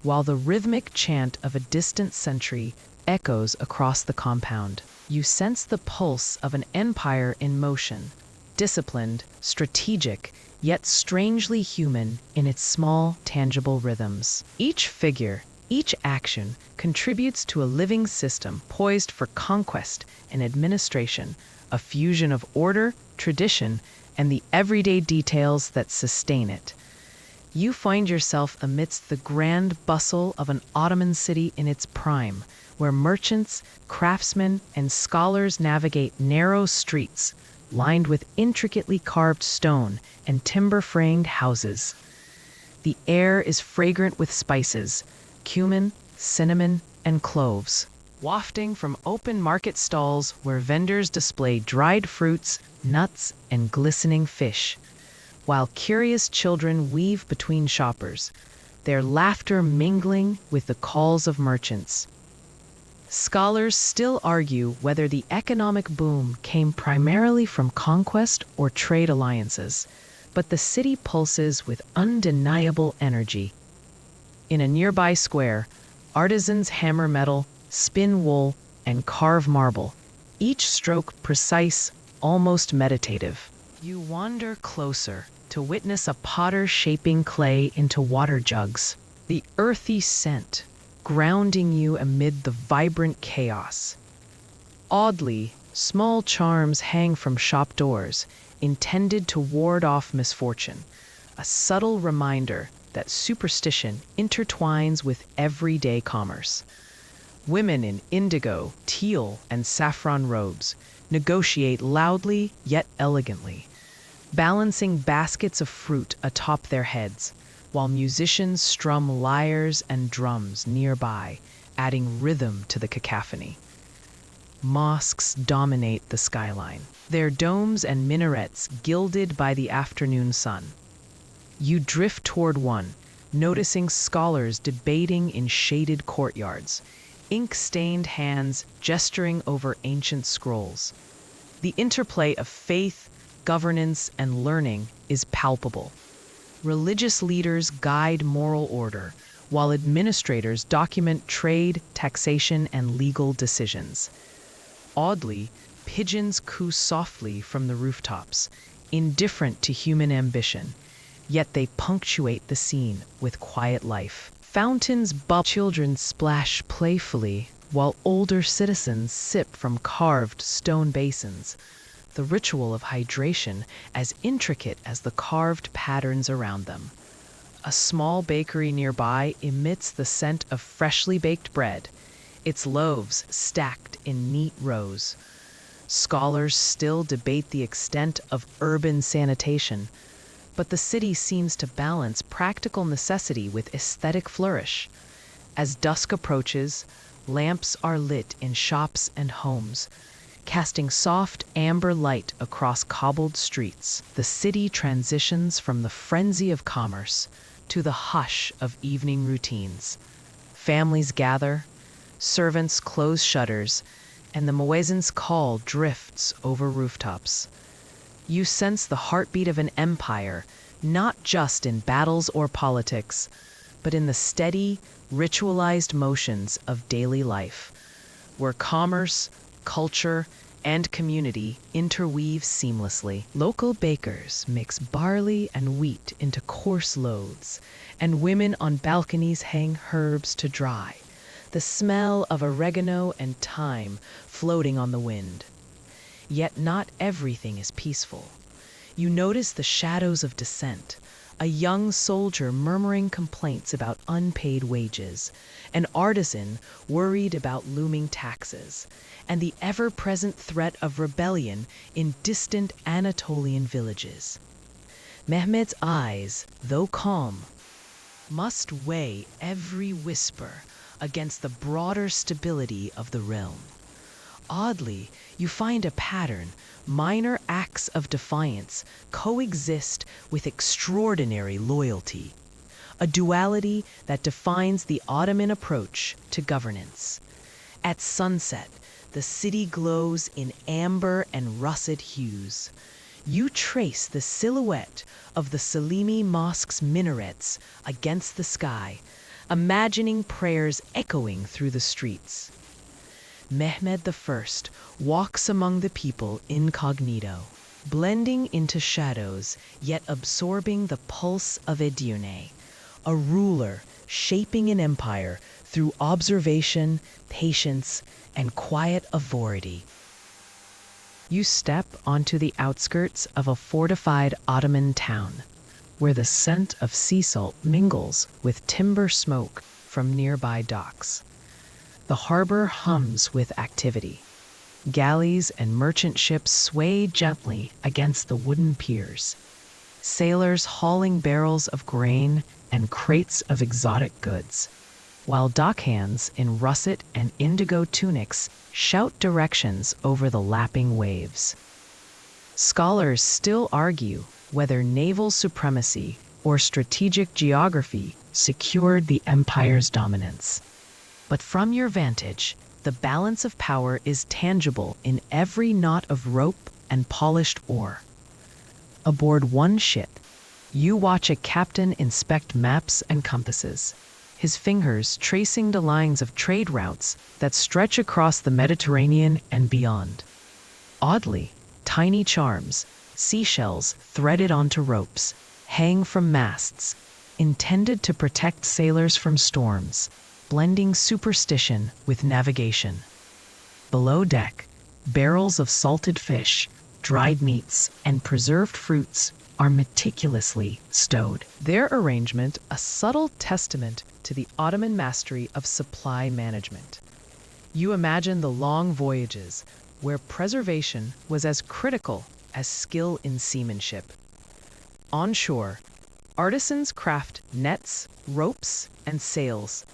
while the rhythmic chant of a distant sentry echoes across the compound. You sense the pulse of an empire in motion, disciplined, strategic, yet strangely human in its small, tangible rhythms. Each figure, each action contributes to a living system poised for conquest and administration, a fusion of order, tradition, and the everyday details that sustain it. You find yourself amidst the grand bustle of an Ottoman city in its prime, where merchants, craftsmen, and scholars navigate narrow streets lined with intricately carved stone and timber-framed houses. The air is fragrant with spices, cumin, cinnamon, and cloves. wafting from open market stalls where vendors display dried fruits, nuts, and glistening fish, while curious children weave between shoppers, their laughter mingling with the calls of merchants. Scholars still argue whether the economic boom came primarily from conquest or trade alliances, but the city pulses with undeniable energy. In a nearby square, artisans hammer metal, spin wool, and carve marble, each stroke precise, almost meditative. You wander closer to witness a potter shaping clay into water jugs, the earthy scent grounding you amid the vibrant chaos. Oddly, small charms hang from shop doors, intended to ward off misfortune, a subtle reminder that superstition intertwines with everyday commerce. Women in indigo, teal, and saffron robes negotiate loudly yet elegantly, balancing baskets of fruit atop their heads, while musicians strum lyres and drums nearby, adding rhythm to the cacophony. Mosques dominate the skyline, their domes and minarets gilded by the afternoon sun. You drift toward one, noticing scholars debating in shaded courtyards, ink-stained hands gesturing over ancient scrolls. The interplay of faith, governance, and learning is palpable. Religious leaders guide moral order, while administrators document trade, taxation, and legal decisions. Oddly, pigeons coo softly from the rooftops, indifferent to human ambition, yet they punctuate the scene with quiet life. Fountains bubble, children splash playfully, while older citizens sip from carved stone basins, the ritual of hydration as intricate as the carved patterns around them. A small bakery nearby emits the scent of freshly baked bread, its loaves stacked in neat rows. Scholars still debate the extent of urban sanitation, but the city seems to balance practical necessity with aesthetic flourish. As dusk approaches, lamps are lit in shops and homes, casting soft amber light across cobbled streets. The city transitions from the frenzy of commerce to the hush of evening routines. Families gather, servants close shutters, and the muezzin's call drifts over rooftops. You sense the heartbeat of an empire, not just in battles or politics, but in the steady, ritualized motions of daily life, where commerce, culture, and community interweave seamlessly. Local bakers mix barley and wheat into coarse loaves, and women on balconies hang herbs to dry, the smell of oregano and thyme floating on the wind. Yet not everything is peaceful. You notice the shadows of dissent, a young soldier murmuring complaints about unpaid wages, an artisan worried about looming taxes, and the ever-present threat of rebellion in distant Anatolian villages. Mehmed's eyes, though calm, must weigh every whisper against the broader stability of the realm. Oddly, you find a pattern. Minor acts of defiance coexist with extraordinary loyalty, a duality that defines the Ottoman approach to governance. At sunset, the city glows in amber and russet hues. You trace the silhouette of the Selimi Mosque's minarets against the sky, imagining prayers echoing through the streets. Mehmed I walks among the people incognito, blending into shadows yet absorbing the pulse of Edirne, a ruler shaping an empire through observation, patience, and quiet authority. You step onto the outskirts of a fortified Ottoman town, where the scent of sea salt mingles with timber smoke from nearby docks. The harbor hums with activity. Galleys and merchant ships sway gently against the wooden piers, sailors hauling barrels of grain and crates of exotic goods, while dockhands in russet and indigo tunics shout directions over the lapping waves. Scholars still argue whether naval supremacy or strategic geography secured the empire's dominance. But from your vantage, the balance of power is tangible in every knot of rope and polished oar. Aboard one ship, you watch a captain inspect maps and compasses, his fingers tracing the lines of trade routes that stretch across the Mediterranean and beyond. Oddly, tiny charms, seashells threaded onto ropes, hang from masts, intended to protect sailors from storms, blending superstition with navigation. Below deck, barrels of salted fish, dried meats, and preserved fruits are meticulously stowed. Their arrangement a subtle testament to the Ottoman mastery of supply management. You imagine the long voyages where preservation was as critical as skill in seamanship. On shore, artisans craft nets, ropes, and sails,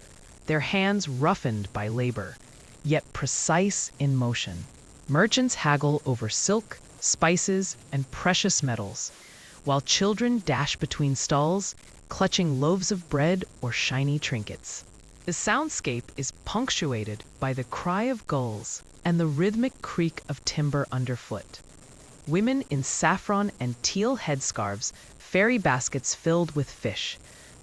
their hands roughened by labor, yet precise in motion. Merchants haggle over silk, spices, and precious metals, while children dash between stalls, clutching loaves of bread or shiny trinkets. The soundscape is punctuated by the cry of gulls and the rhythmic creak of timber underfoot. Women in saffron and teal headscarves ferry baskets filled with fish,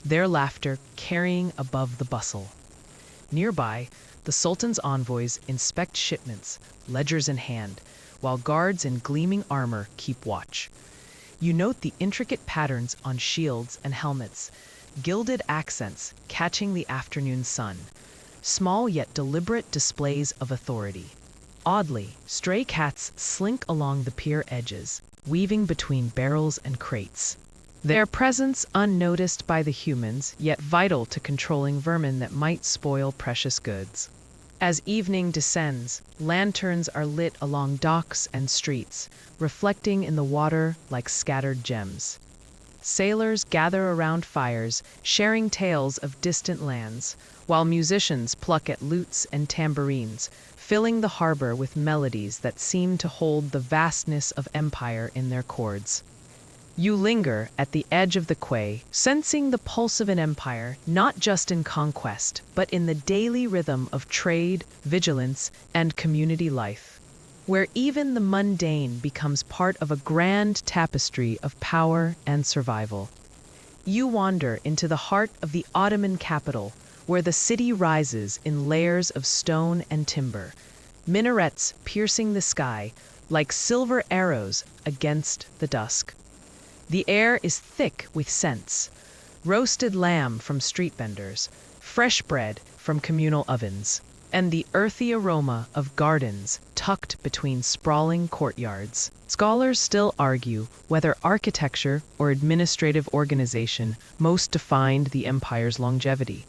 their laughter carrying above the bustle. Nearby, the Sultan's envoys inspect shipments, ledgers in hand, while guards in gleaming armor keep watch. You note the intricate patterns on shields and helmets, gilded accents catching the afternoon sun, small yet deliberate displays of authority. Oddly, stray cats slink along the pier edges, weaving between barrels and crates. Their presence unnoticed by the humans, yet vital to controlling vermin that might spoil precious goods. As evening descends, lanterns are lit along docks and streets, reflecting in the water like scattered gems. Sailors gather around fires, sharing tales of distant lands, while musicians pluck at lutes and tambourines, filling the harbor with melodies that seem to hold the vastness of empire in their chords. You linger at the edge of the quay, sensing the pulse of an empire, not just in conquest, but in the daily rhythm of trade, vigilance, and community life, where even the mundane becomes part of a grand tapestry of power and survival. You wander into the heart of the Ottoman capital, where the city rises in layers of stone and timber, minarets piercing the sky like silver arrows against the dusk. The air is thick with scents: roasted lamb from street vendors, fresh bread from communal ovens, and the earthy aroma of gardens tucked between sprawling courtyards. Scholars still argue whether architecture or administrative organization most defined the empire's longevity.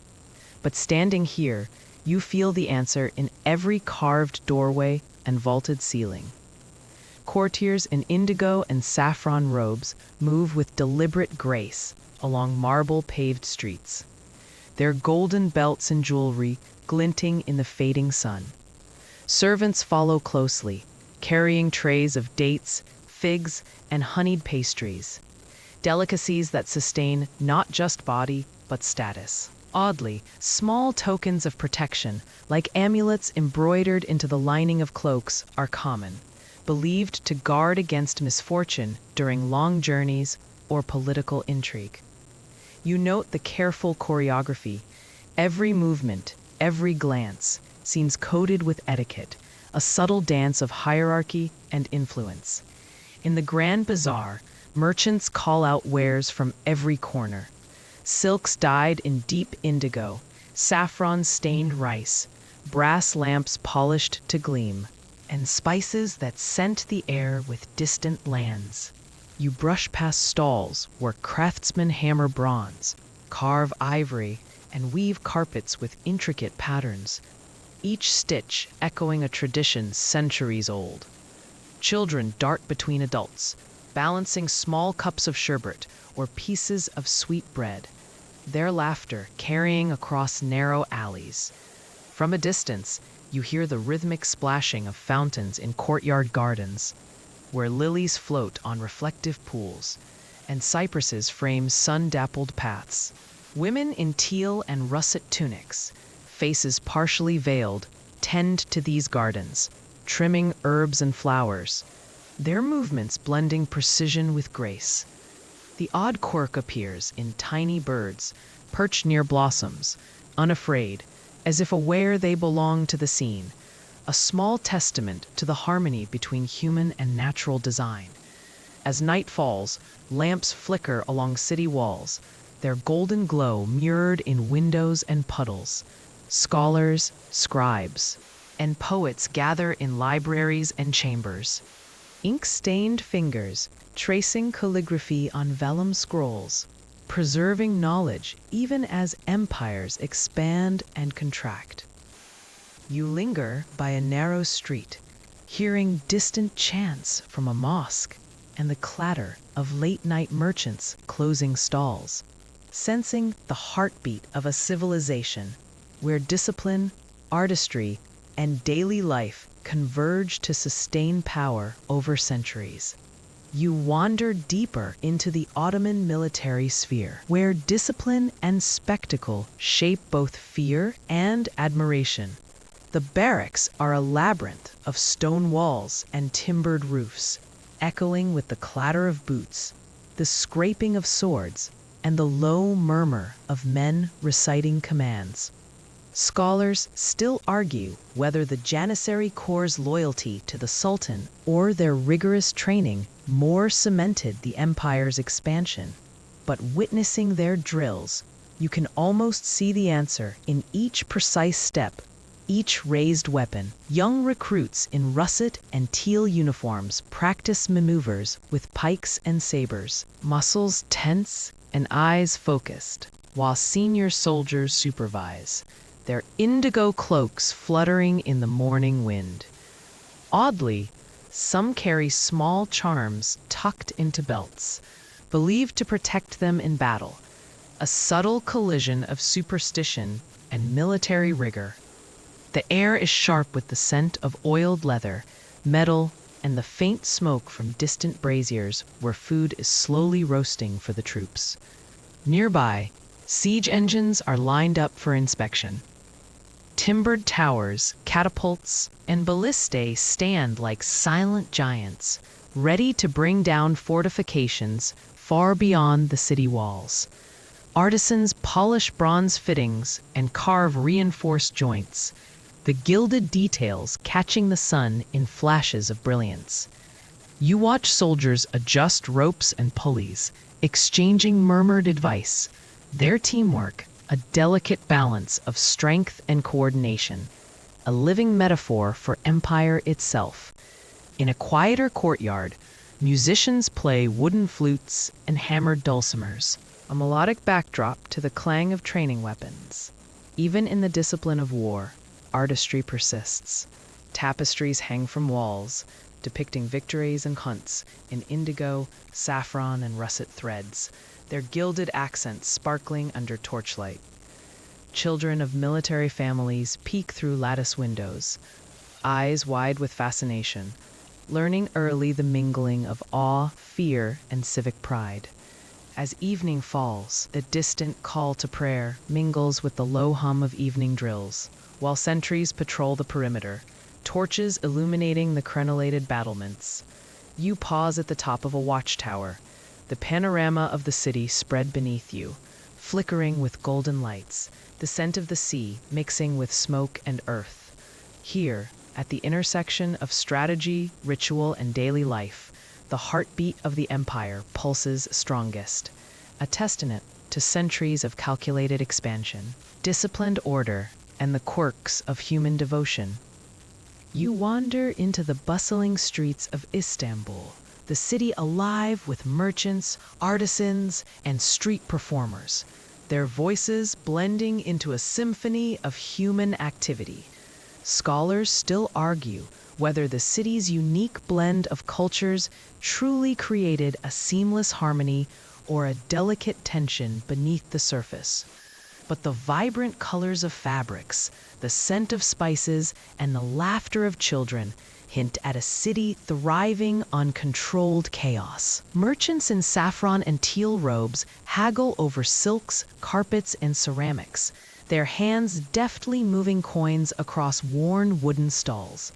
But standing here, you feel the answer in every carved doorway and vaulted ceiling. Courtiers in indigo and saffron robes move with deliberate grace along marble-paved streets, their golden belts and jewelry glinting in the fading sun. Servants follow closely, carrying trays of dates, figs, and honeyed pastries, delicacies that sustain not just body, but status. Oddly, small tokens of protection, like amulets embroidered into the lining of cloaks, are common, believed to guard against misfortune during long journeys or political intrigue. You note the careful choreography. Every movement, every glance, seems coded with etiquette, a subtle dance of hierarchy and influence. In the Grand Bazaar, merchants call out wares from every corner: silks dyed in deep indigo, saffron-stained rice, brass lamps polished to gleam, and spices that scent the air with distant lands. You brush past stalls where craftsmen hammer bronze, carve ivory, and weave carpets with intricate patterns, each stitch echoing a tradition centuries old. Children dart between adults, balancing small cups of sherbet or pieces of sweet bread, their laughter carrying across narrow alleys. From a distance, you hear the rhythmic splashing of fountains in courtyard gardens, where lilies float on reflective pools, and cypresses frame sun-dappled paths. Women in teal and russet tunics, faces partially veiled, tend to these gardens, trimming herbs and flowers, their movements blending precision with grace. The odd quirk appears in tiny birds, perched near blossoms, unafraid, as if aware they belong to the scene, a small testament to the harmony between human and natural design. As night falls, lamps flicker along city walls, their golden glow mirrored in windows and puddles. Scholars, scribes, and poets gather in libraries and chambers. Ink-stained fingers tracing calligraphy on vellum scrolls, preserving knowledge even as empires expand and contract. You linger by a narrow street, hearing distant chants from a mosque and the clatter of late-night merchants closing stalls, sensing the heartbeat of a civilization where discipline, artistry, and daily life converge to sustain power over centuries. You wander deeper into the Ottoman military sphere, where discipline and spectacle shape both fear and admiration. The barracks are a labyrinth of stone walls and timbered roofs, echoing with the clatter of boots, the scraping of swords, and the low murmur of men reciting commands. Scholars still argue whether the Janissary Corps' loyalty to the Sultan or their rigorous training more cemented the empire's expansion. But witnessing their drills, you can almost see the answer in each precise step, each raised weapon. Young recruits in russet and teal uniforms practice maneuvers with pikes and sabers, muscles tense and eyes focused, while senior soldiers supervise, their indigo cloaks fluttering in the morning wind. Oddly, some carry small charms tucked into belts, believed to protect them in battle, a subtle collision of superstition and military rigor. The air is sharp with the scent of oiled leather, metal, and the faint smoke from distant braziers where food is slowly roasting for the troops. Nearby, siege engines are lined up for inspection. Timbered towers, catapults, and ballistae stand like silent giants, ready to bring down fortifications far beyond the city walls. Artisans polish bronze fittings and carve reinforced joints, the gilded details catching the sun in flashes of brilliance. You watch soldiers adjust ropes and pulleys, exchanging murmured advice, their teamwork a delicate balance of strength and coordination, a living metaphor for empire itself. In a quieter courtyard, musicians play wooden flutes and hammered dulcimers, a melodic backdrop to the clang of training weapons. Even in the discipline of war, artistry persists. Tapestries hang from walls, depicting victories and hunts in indigo, saffron, and russet threads, their gilded accents sparkling under torchlight. Children of military families peek through lattice windows, eyes wide with fascination, learning early the mingling of awe, fear, and civic pride. As evening falls, the distant call to prayer mingles with the low hum of evening drills, while sentries patrol the perimeter, torches illuminating the crenellated battlements. You pause at the top of a watchtower, the panorama of the city spread beneath you, flickering with golden lights, the scent of the sea mixing with smoke and earth. Here, at the intersection of strategy, ritual, and daily life, the heartbeat of the empire pulses strongest, a testament to centuries of calculated expansion, disciplined order, and the quirks of human devotion. You wander into the bustling streets of Istanbul, the city alive with merchants, artisans, and street performers, their voices blending into a symphony of human activity. Scholars still argue whether the city's unique blend of cultures truly created a seamless harmony or a delicate tension beneath the surface. But the vibrant colors of fabrics, the scent of spices, and the laughter of children hint at a city thriving on controlled chaos. Merchants in saffron and teal robes haggle over silks, carpets, and ceramics, their hands deftly moving coins across worn wooden stalls.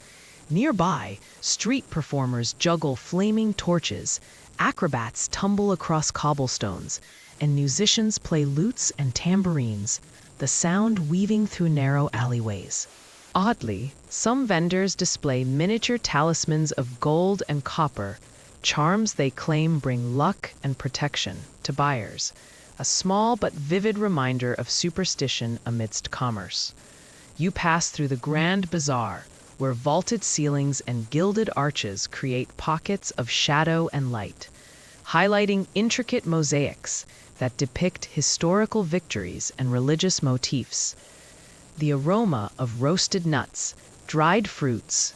Nearby, street performers juggle flaming torches, acrobats tumble across cobblestones, and musicians play lutes and tambourines, the sound weaving through narrow alleyways. Oddly, some vendors display miniature talismans of gold and copper, charms they claim bring luck and protection to buyers, a small but vivid reminder of superstition amidst commerce. You pass through the Grand Bazaar, where vaulted ceilings and gilded arches create pockets of shadow and light, highlighting intricate mosaics that depict historical victories and religious motifs. The aroma of roasted nuts, dried fruits,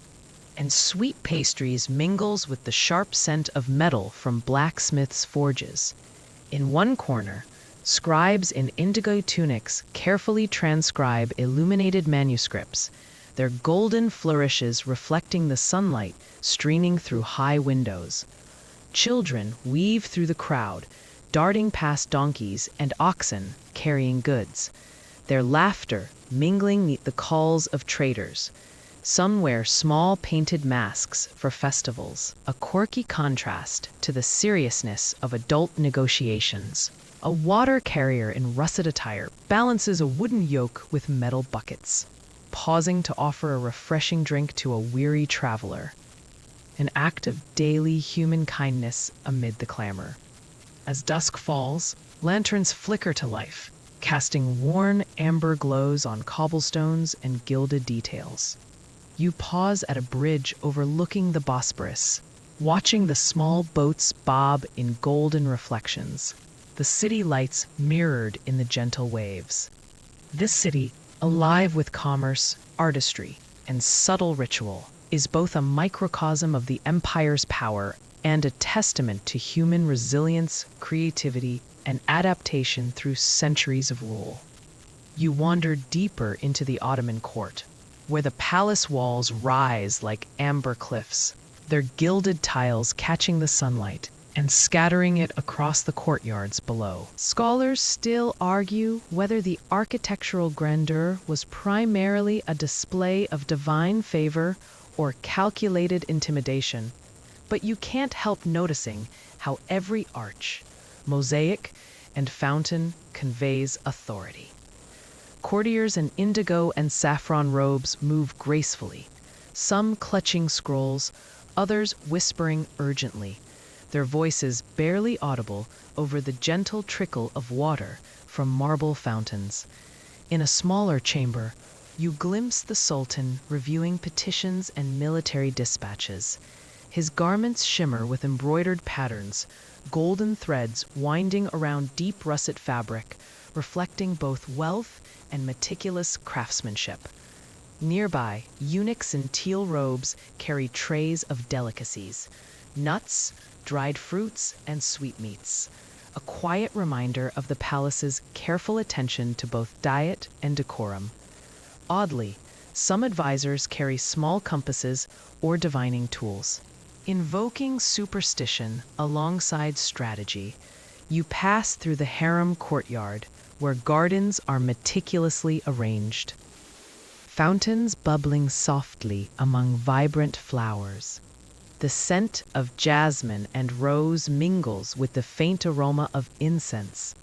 and sweet pastries mingles with the sharp scent of metal from blacksmiths' forges. In one corner, scribes in indigo tunics carefully transcribe illuminated manuscripts, their golden flourishes reflecting the sunlight streaming through high windows. Children weave through the crowd, darting past donkeys and oxen carrying goods, their laughter mingling with the calls of traders. Some wear small painted masks for festivals, a quirky contrast to the seriousness of adult negotiations. A water carrier in russet attire balances a wooden yoke with metal buckets, pausing to offer a refreshing drink to a weary traveler. An act of daily human kindness amid the clamor. As dusk falls, lanterns flicker to life, casting worn amber glows on cobblestones and gilded details. You pause at a bridge overlooking the Bosporus, watching the small boats bob in golden reflections, the city lights mirrored in the gentle waves. This city, alive with commerce, artistry, and subtle ritual, is both a microcosm of the empire's power and a testament to human resilience, creativity, and adaptation through centuries of rule. You wander deeper into the Ottoman court, where the palace walls rise like amber cliffs, their gilded tiles catching the sunlight and scattering it across the courtyards below. Scholars still argue whether the architectural grandeur was primarily a display of divine favor or calculated intimidation, but you can't help noticing how every arch, mosaic, and fountain conveys authority. Courtiers in indigo and saffron robes move gracefully, some clutching scrolls, others whispering urgently, their voices barely audible over the gentle trickle of water from marble fountains. In a smaller chamber, you glimpse the Sultan reviewing petitions and military dispatches. His garments shimmer with embroidered patterns, golden threads winding around deep russet fabric, reflecting both wealth and meticulous craftsmanship. Nearby, eunuchs in teal robes carry trays of delicacies, nuts, dried fruits, and sweetmeats, a quiet reminder of the palace's careful attention to both diet and decorum. Oddly, some advisors carry small compasses or divining tools. Invoking superstition alongside strategy, you pass through the harem courtyard, where gardens are meticulously arranged. Fountains bubbling softly among vibrant flowers. The scent of jasmine and rose mingles with the faint aroma of incense.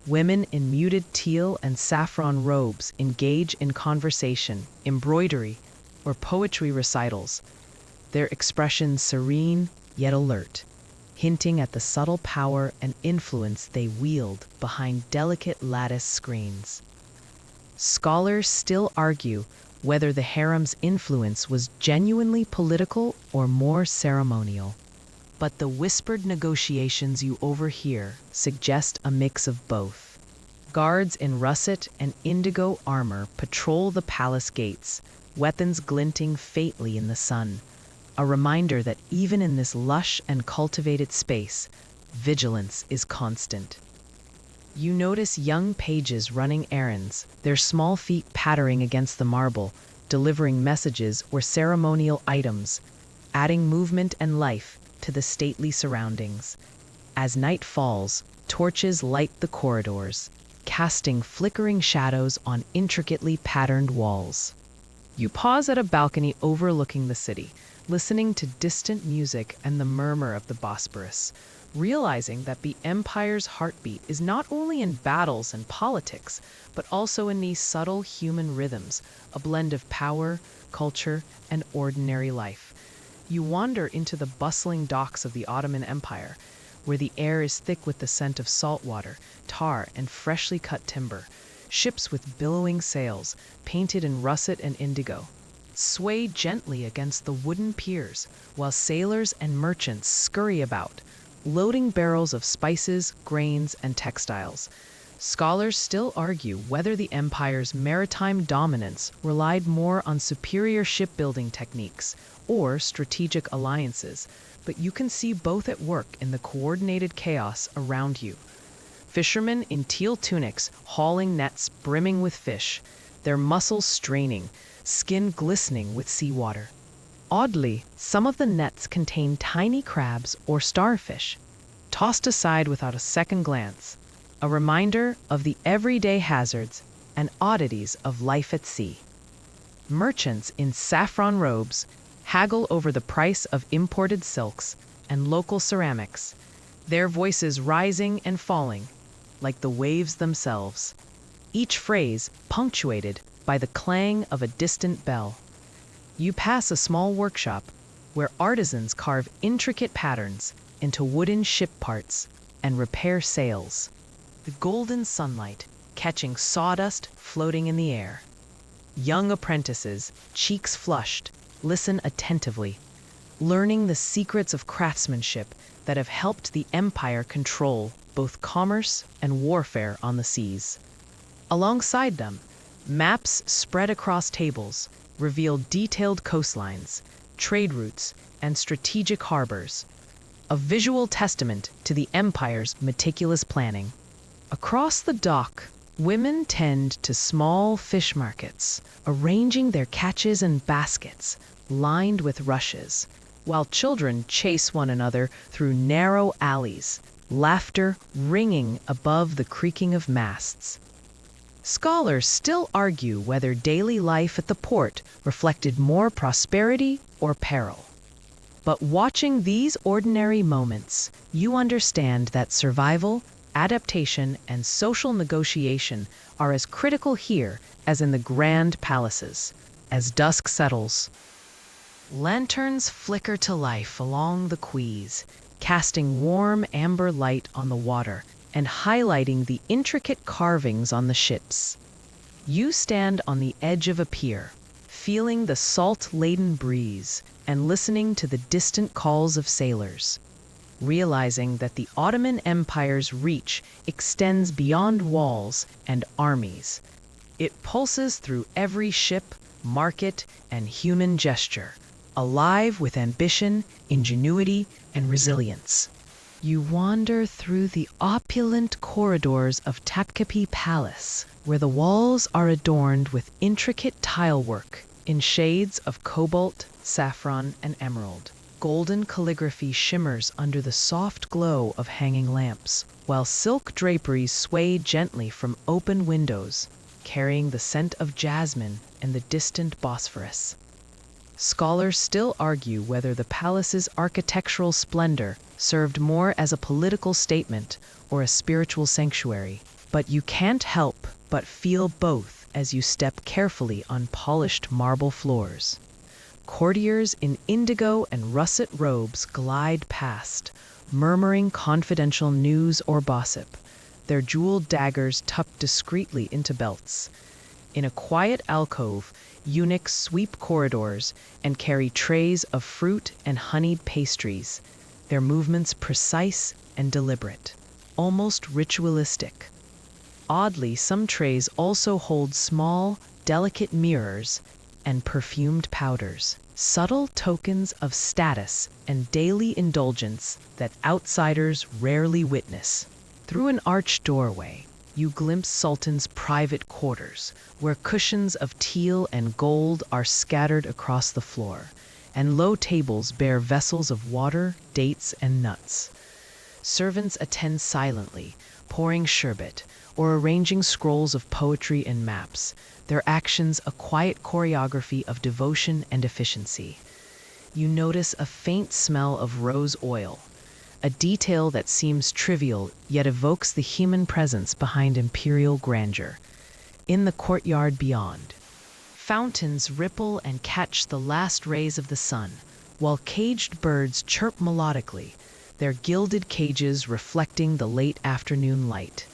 Women in muted teal and saffron robes engage in conversation, embroidery, or poetry recitals, their expressions serene yet alert, hinting at the subtle power and influence they wield behind delicate lattice screens. Scholars still argue whether the harem's influence was genuinely political or more ceremonial. But the whispered negotiations you overhear suggest a mix of both. Guards in russet and indigo armor patrol the palace gates, weapons glinting faintly in the sun, a reminder that even in this lush and cultivated space, vigilance is constant. You notice young pages running errands, their small feet pattering against the marble, delivering messages or ceremonial items, adding movement and life to the stately surroundings. As night falls, torches light the corridors, casting flickering shadows on intricately patterned walls. You pause at a balcony overlooking the city, listening to distant music and the murmur of the Bosporus, realizing that the empire's heartbeat is not only in battles and politics, but also in these subtle human rhythms, a blend of power, culture, and ordinary life. You wander into the bustling docks of the Ottoman Empire, where the air is thick with the scent of salt water, tar, and freshly cut timber. Ships with billowing sails, painted in russet and indigo, sway gently against the wooden piers, while sailors and merchants scurry about, loading barrels of spices, grains, and textiles. Scholars still argue whether the empire's maritime dominance relied more on superior shipbuilding techniques or strategic alliances, but you can see both at work in the coordinated chaos around you. Fishermen in teal tunics hauling nets brimming with fish, their muscles straining, skin glistening with seawater. Oddly, some of the nets contain tiny crabs or starfish, tossed aside without a second glance, a reminder of the everyday hazards and oddities of life at sea. Merchants in saffron robes haggle over the price of imported silks and local ceramics, their voices rising and falling like the waves themselves, each phrase punctuated by the clang of a distant bell. You pass a small workshop where artisans carve intricate patterns into wooden ship parts and repair sails, the golden sunlight catching sawdust floating in the air. Young apprentices, cheeks flushed, listen attentively, learning the secrets of craftsmanship that have helped the empire control both commerce and warfare on the seas. Alongside them, maps spread across tables reveal detailed coastlines, trade routes, and strategic harbors, a visual testament to the empire's meticulous planning. Across the dock, women tend to small fish markets, arranging their catches in baskets lined with rushes, while children chase one another through narrow alleys, laughter ringing above the creaking of masts. Scholars still argue whether daily life at the port reflected more prosperity or peril. But watching these ordinary moments, you understand that survival, adaptation, and social negotiation are as critical here as in the grand palaces. As dusk settles, lanterns flicker to life along the quays, casting warm amber light on the water and highlighting the intricate carvings on the ships. You stand on the edge of a pier, feeling the salt-laden breeze and listening to the distant calls of sailors, realizing that the Ottoman Empire's reach extends beyond walls and armies. It pulses through every ship, market, and human gesture, alive with ambition, ingenuity, and resilience. You wander through the opulent corridors of Topkapi Palace, where the walls are adorned with intricate tilework in shades of cobalt, saffron, and emerald. Golden calligraphy shimmers under the soft glow of hanging lamps, while silk draperies sway gently from open windows, carrying the scent of jasmine and the distant Bosphorus. Scholars still argue whether the palace's architectural splendor served more as a political statement or a spiritual sanctuary, but you can't help but feel both as you step carefully on polished marble floors. Courtiers in indigo and russet robes glide past, murmuring confidential news or gossip, their jeweled daggers tucked discreetly into belts. In a quiet alcove, eunuchs sweep corridors and carry trays of fruit and honeyed pastries, their movements precise and deliberate, almost ritualistic. Oddly, some trays also hold small, delicate mirrors, and perfumed powders, subtle tokens of status and daily indulgence that outsiders rarely witness. Through an arched doorway, you glimpse Sultan's private quarters, where cushions of teal and gold are scattered across the floor, and low tables bear vessels of water, dates, and nuts. Servants attend silently, pouring sherbet or arranging scrolls of poetry and maps, their actions a quiet choreography of devotion and efficiency. You notice a faint smell of rose oil, a detail that seems trivial yet evokes the human presence behind imperial grandeur. In the courtyard beyond, fountains ripple and catch the last rays of the sun, while caged birds chirp melodically, their gilded cages reflecting the late afternoon light.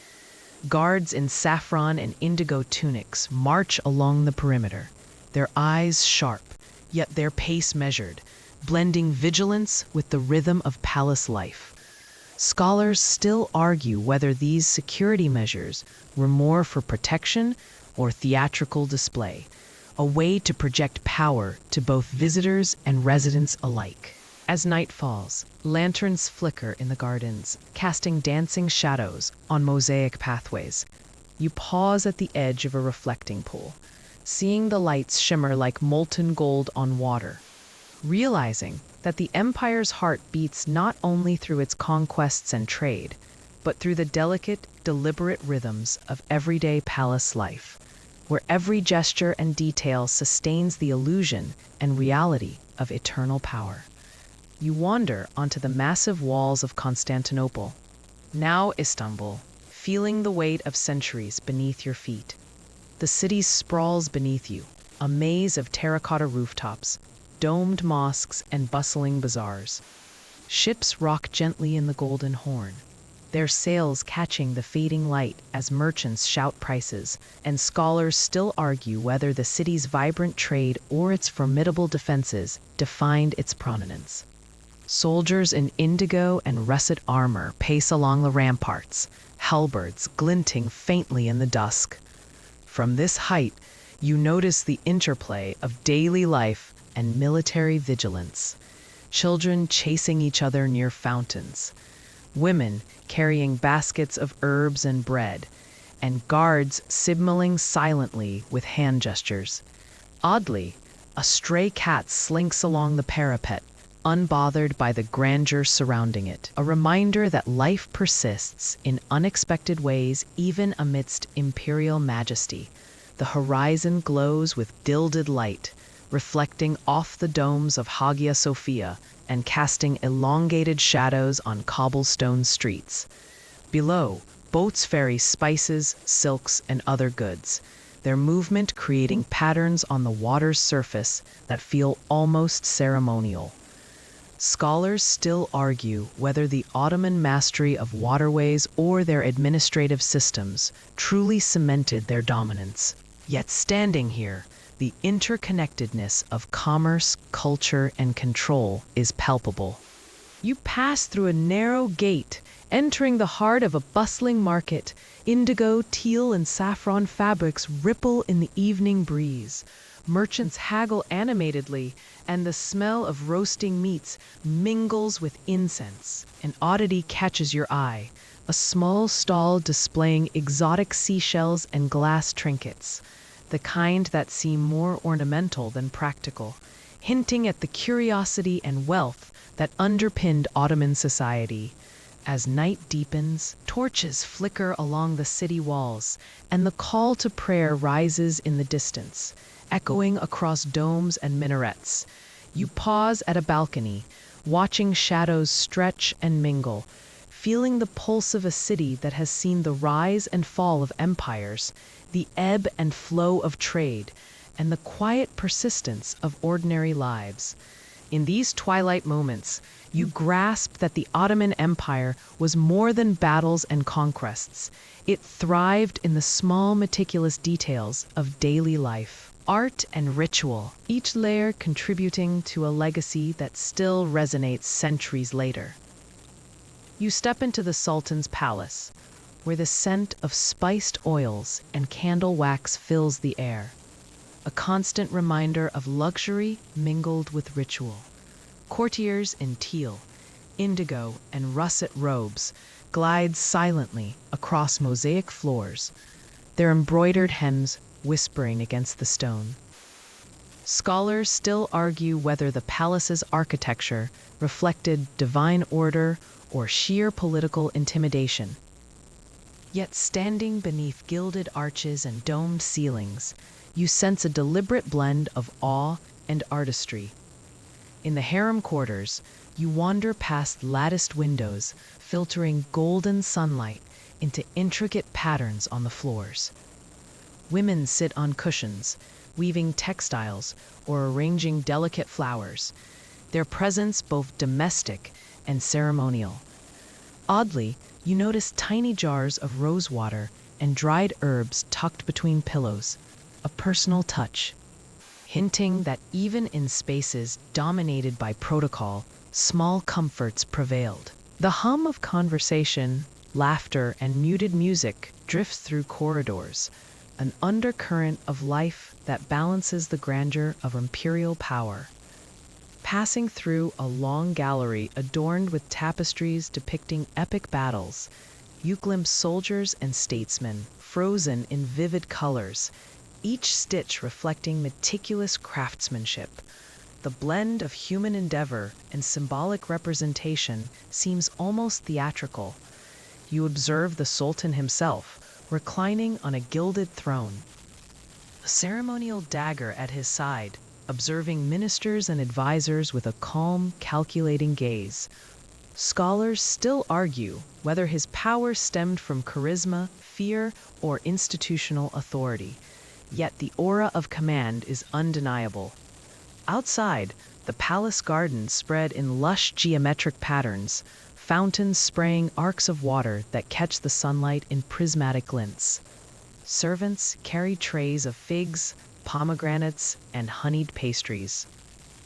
Guards in saffron and indigo tunics march along the perimeter, their eyes sharp, yet their pace measured, blending vigilance with the rhythm of palace life. Scholars still argue whether these security measures were more for protection or theatrical display, a way to project power to both visitors and residents alike. As night falls, lanterns flicker in the gardens, casting dancing shadows on mosaic pathways. You pause at the edge of a reflecting pool, seeing the lights shimmer like molten gold on water, realizing that the empire's heart beats not only through its conquests and trade, but through the delicate, deliberate rhythms of everyday palace life, where every gesture and detail sustains the illusion and reality of eternal power. You wander onto the massive walls of Constantinople, now Istanbul, feeling the weight of centuries beneath your feet. The city sprawls beneath you, a maze of terracotta rooftops, domed mosques, and bustling bazaars. Ships rock gently in the Golden Horn, their sails catching the fading light as merchants shout prices, and scholars still argue whether the city's vibrant trade or its formidable defenses defined its prominence. Soldiers in indigo and russet armor pace along the ramparts, halberds glinting faintly in the dusk. From this height, you notice the interplay of daily life and military vigilance. Children chasing each other near fountains, women carrying baskets of herbs and bread, and guards signaling silently with hand gestures. Oddly, a stray cat slinks along the parapet, unbothered by the grandeur surrounding it, a reminder that life persists in unexpected ways even amidst imperial majesty. The horizon glows with gilded light, reflecting off the domes of Hagia Sophia and casting elongated shadows on cobblestone streets. Below, boats ferry spices, silks, and other goods, their movement creating patterns on the water's surface that feel almost ceremonial. Scholars still argue whether the Ottoman mastery of waterways or their administrative systems truly cemented their dominance. Yet standing here, the interconnectedness of commerce, culture, and control is palpable. You pass through a narrow gate, entering the heart of a bustling market. Indigo, teal, and saffron fabrics ripple in the evening breeze. Merchants haggle animatedly, and the smell of roasting meats mingles with incense. An oddity catches your eye, a small stall displaying exotic seashells and glass trinkets, the kind that seem more ornamental than practical, hinting at the curiosity and wealth that underpinned Ottoman society. As night deepens, torches flicker along the city walls, and the call to prayer rises in the distance, echoing across domes and minarets. You pause at a balcony, watching shadows stretch and mingle, feeling the pulse of a city that has seen the rise and fall of empires, the ebb and flow of trade, and the quiet persistence of ordinary lives. In these twilight moments, you grasp that the Ottoman Empire was more than battles and conquests. It thrived in the small, meticulous details of daily life. Art and ritual, each layer contributing to a legacy that still resonates centuries later. You step into the Sultan's palace, where the scent of spiced oils and candle wax fills the air. a constant reminder of luxury mingled with ritual. Courtiers in teal, indigo, and russet robes glide silently across mosaic floors, their embroidered hems whispering against the stone. Scholars still argue whether the palace's architecture reflected divine order or sheer political intimidation. Yet standing beneath gilded arches and domed ceilings, you sense a deliberate blend of awe and artistry. In the harem quarters, you wander past latticed windows, filtering golden sunlight into intricate patterns on the floors. Women sit on cushions, weaving textiles or arranging delicate flowers, their presence both domestic and ceremonial. Oddly, you notice tiny jars of rose water and dried herbs tucked between pillows, a personal touch, hinting that even in spaces dominated by protocol, small comforts prevailed. The hum of conversation, laughter, and muted music drifts through corridors, an undercurrent of life that balances the grandeur of imperial power. Passing through a long gallery adorned with tapestries depicting epic battles, you glimpse soldiers and statesmen frozen in vivid colors, each stitch reflecting meticulous craftsmanship. The blend of human endeavor and symbolic representation seems almost theatrical. You observe the Sultan himself, reclining on a gilded throne, a ceremonial dagger at his side, observing ministers and advisors with a calm, calculating gaze. Scholars still argue whether his power stemmed from charisma, fear, or institutional authority, yet the aura of command is undeniable. Outside, the palace gardens spread in lush geometric patterns, fountains spraying arcs of water that catch the sunlight in prismatic glints. Servants carry trays of figs, pomegranates, and honeyed pastries.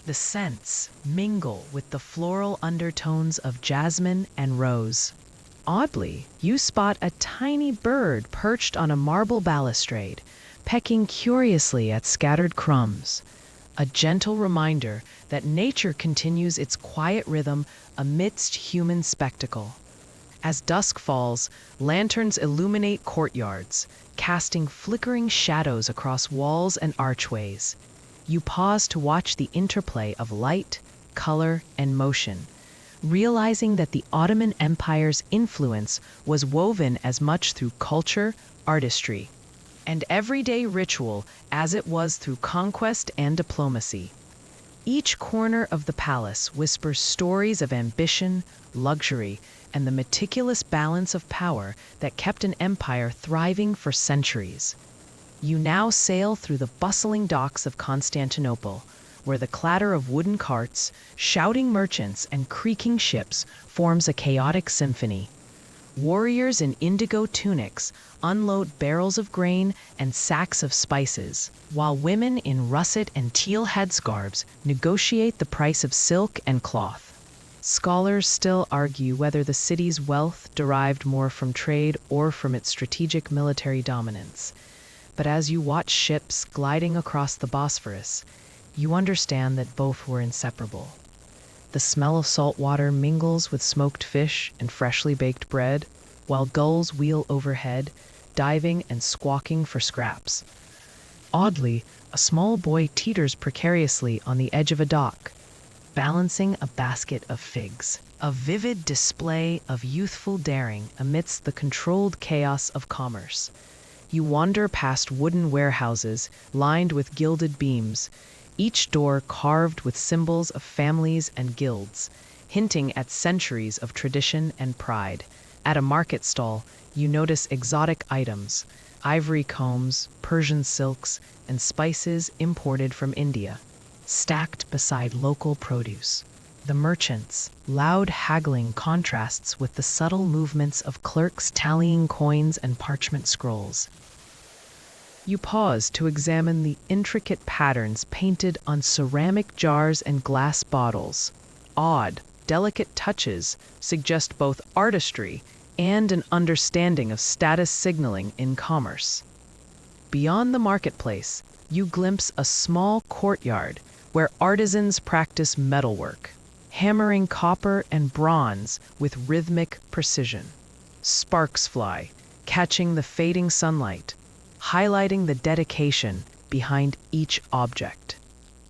The scents mingle with the floral undertones of jasmine and rose. Oddly, you spot a tiny bird perched on a marble balustrade, pecking curiously at scattered crumbs, a gentle reminder that nature continues its quiet rhythm amidst human spectacle. As dusk falls, lanterns illuminate courtyards, casting flickering shadows across walls and archways. You pause to watch the interplay of light, color, and motion, realizing that the Ottoman Empire's influence was woven as much through culture, artistry, and everyday ritual as it was through conquest and diplomacy. Each corner of the palace whispers stories of ambition, luxury, and the meticulous balance of power that kept an empire thriving for centuries. You now sail through the bustling docks of Constantinople, where the clatter of wooden carts, shouting merchants, and creaking ships forms a chaotic symphony. Warriors in indigo tunics unload barrels of grain and sacks of spices, while women in russet and teal headscarves negotiate the price of silk and cloth. Scholars still argue whether the city's wealth derived more from trade or from its strategic military dominance. But as you watch ships gliding across the Bosphorus, you understand that both were inseparable. The smell of salt water mingles with smoked fish and freshly baked bread, while gulls wheel overhead, diving and squawking for scraps. Oddly, a small boy teeters precariously on the edge of a dock, balancing a basket of figs, a vivid display of youthful daring amidst the controlled chaos of commerce. You wander past wooden warehouses lined with gilded beams, each door carved with symbols of families and guilds, hinting at centuries of tradition and pride. At a market stall, you notice exotic items, ivory combs, Persian silks, and spices imported from India, stacked beside local produce. The merchants' loud haggling contrasts with the subtle movements of clerks tallying coins and parchment scrolls. You pause to examine the intricate patterns painted on ceramic jars and glass bottles. Odd, delicate touches suggest both artistry and an understanding of status signaling in commerce. Beyond the marketplace, you glimpse a small courtyard where artisans practice metalwork, hammering copper and bronze with rhythmic precision. Sparks fly, catching the fading sunlight, highlighting the dedication behind each object.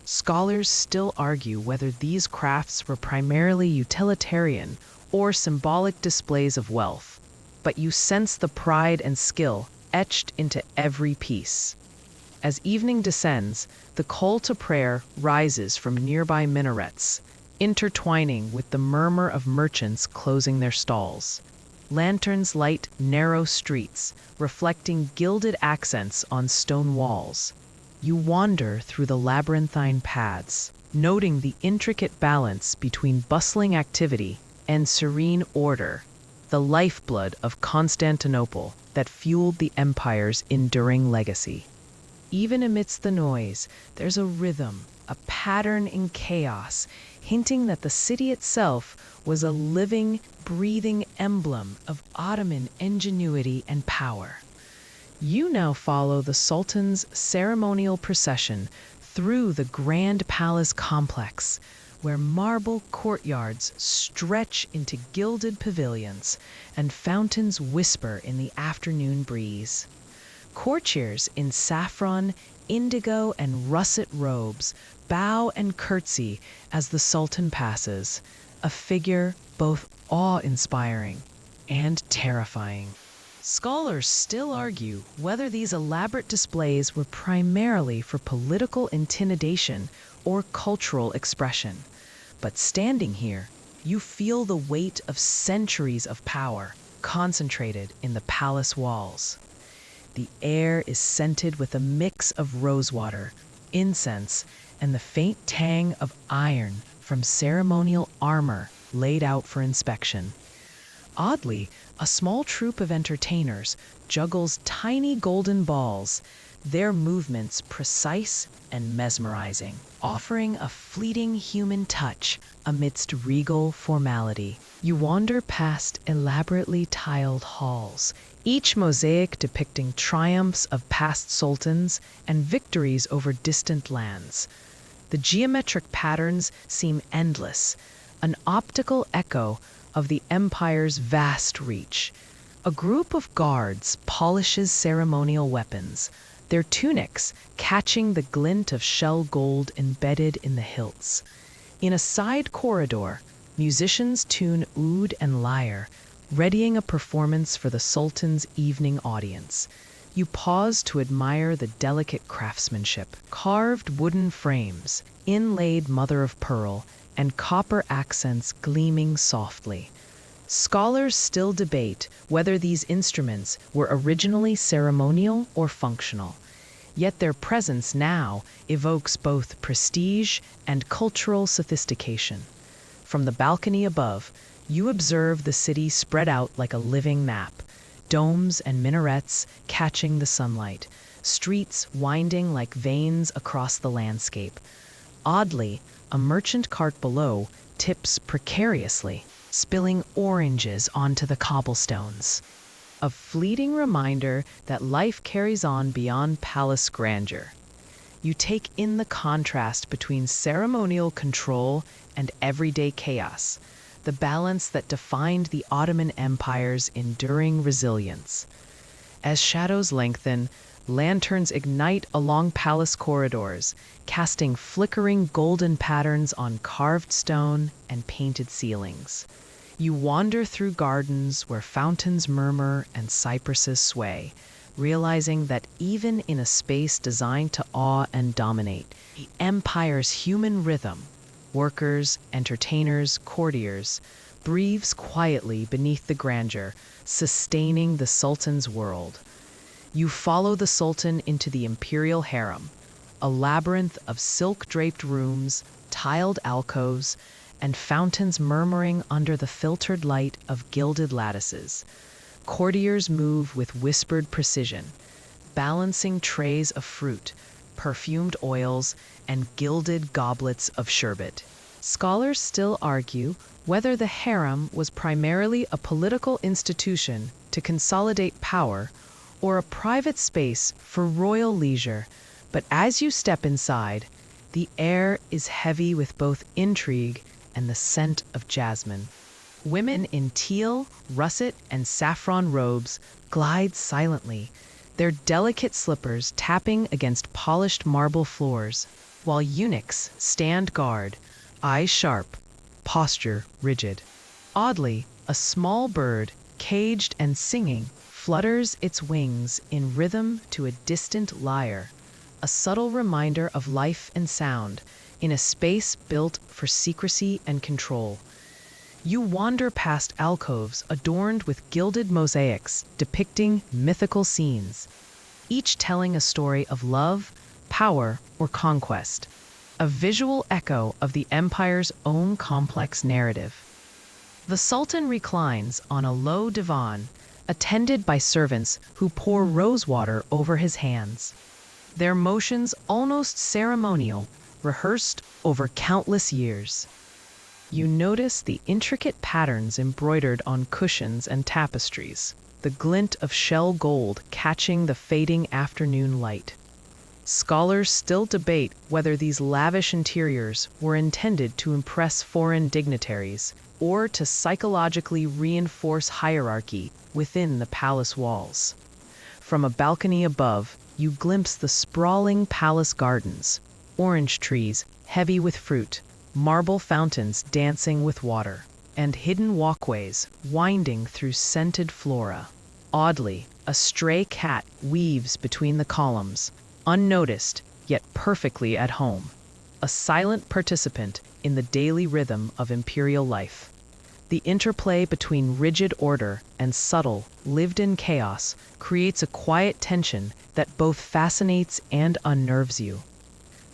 Scholars still argue whether these crafts were primarily utilitarian or symbolic displays of wealth, but you sense the pride and skill etched into every piece. As evening descends, the call to prayer rises from nearby minarets, intertwining with the murmur of merchants closing their stalls. Lanterns light narrow streets, reflecting gilded accents on stone walls. You wander through the labyrinthine paths, noting the intricate balance between bustling activity and serene order, the lifeblood of Constantinople that fueled the empire's enduring legacy. Even amidst the noise, there's a rhythm, a pattern in chaos, hinting that the city itself was a living, breathing emblem of Ottoman ingenuity and power. You now follow the Sultan's ceremonial procession through the grand palace complex, where marble courtyards stretch into gilded pavilions and fountains whisper in the afternoon breeze. Courtiers in saffron, indigo, and russet robes bow and curtsy as the Sultan passes, a figure both awe-inspiring and terrifying. Scholars still argue whether these elaborate displays were primarily for political intimidation or cultural expression. But standing here, you feel the weight of centuries of power concentrated in the palace walls. The air is scented with a mix of rosewater, incense, and the faint tang of iron from ceremonial armor laid out for inspection. Oddly, a small troupe of entertainers juggles tiny golden balls, their movements precise and mesmerizing, offering a fleeting human touch amidst regal formality. You wander past elaborately tiled halls, each mosaic depicting triumphs of past sultans and victories over distant lands. The geometric patterns seem endless, an optical echo of the empire's vast reach. A group of guards polishes ceremonial weapons, their tunics catching the glint of shell gold embedded in the hilts. In a side corridor, musicians tune oud and lyre, readying a performance for the Sultan's evening audience. You pause to admire the delicate craftsmanship, carved wooden frames, inlaid mother of pearl, and copper accents gleaming softly. Scholars still debate whether these instruments were originally ceremonial or functional, yet their presence now evokes both prestige and cultural sophistication. From the balcony above, you observe the city spread out like a living map, domes and minarets catching the sunlight, streets winding like veins across the landscape. Oddly, a merchant cart below tips precariously, spilling oranges onto the cobblestones. A fleeting reminder that life carries on beyond palace grandeur. You take in the contrast between ceremonial control and everyday chaos, the balance that defined the Ottoman Empire's enduring resilience. As shadows lengthen, lanterns ignite along palace corridors, casting flickering golden patterns on carved stone and painted ceilings. You wander through gardens where fountains murmur and cypresses sway, realizing that even in a space designed to awe and dominate, the empire's human rhythm, workers, entertainers, courtiers, breathes quietly beneath the grandeur, sustaining the Sultan's world. You follow the Sultan into the imperial harem, a labyrinth of silk-draped rooms, tiled alcoves, and fountains murmuring under the filtered light of gilded lattices. Courtiers move with whispered precision, balancing trays of fruit, perfumed oils, and gilded goblets of sherbet. Scholars still argue whether the harem was primarily a political institution to consolidate power or a private space for royal leisure, But as you step inside, the air is heavy with both intrigue and the scent of jasmine. Women in teal, russet, and saffron robes glide silently, their delicate slippers tapping against polished marble floors, while eunuchs stand guard, eyes sharp, posture rigid. Oddly, a small bird, caged and singing, flutters its wings in rhythm to a distant lyre, a subtle reminder of life and sound in a space built for secrecy and control. You wander past alcoves adorned with gilded mosaics depicting mythical scenes, each telling a story of love, power, or conquest, a visual echo of the empire's own complex narrative. The Sultan reclines on a low divan, attended by servants who pour rosewater over his hands, their motions almost ceremonial, rehearsed over countless years. You notice the intricate patterns embroidered on cushions and tapestries, the glint of shell gold catching the fading afternoon light. Scholars still debate whether these lavish interiors were intended to impress foreign dignitaries or to psychologically reinforce hierarchy within the palace walls. From a balcony above, you glimpse the sprawling palace gardens, orange trees heavy with fruit, marble fountains dancing with water, and hidden walkways winding through scented flora. Oddly, a stray cat weaves between the columns, unnoticed yet perfectly at home, a silent participant in the daily rhythm of imperial life. The interplay between rigid order and subtle, lived-in chaos creates a quiet tension that both fascinates and unnerves you.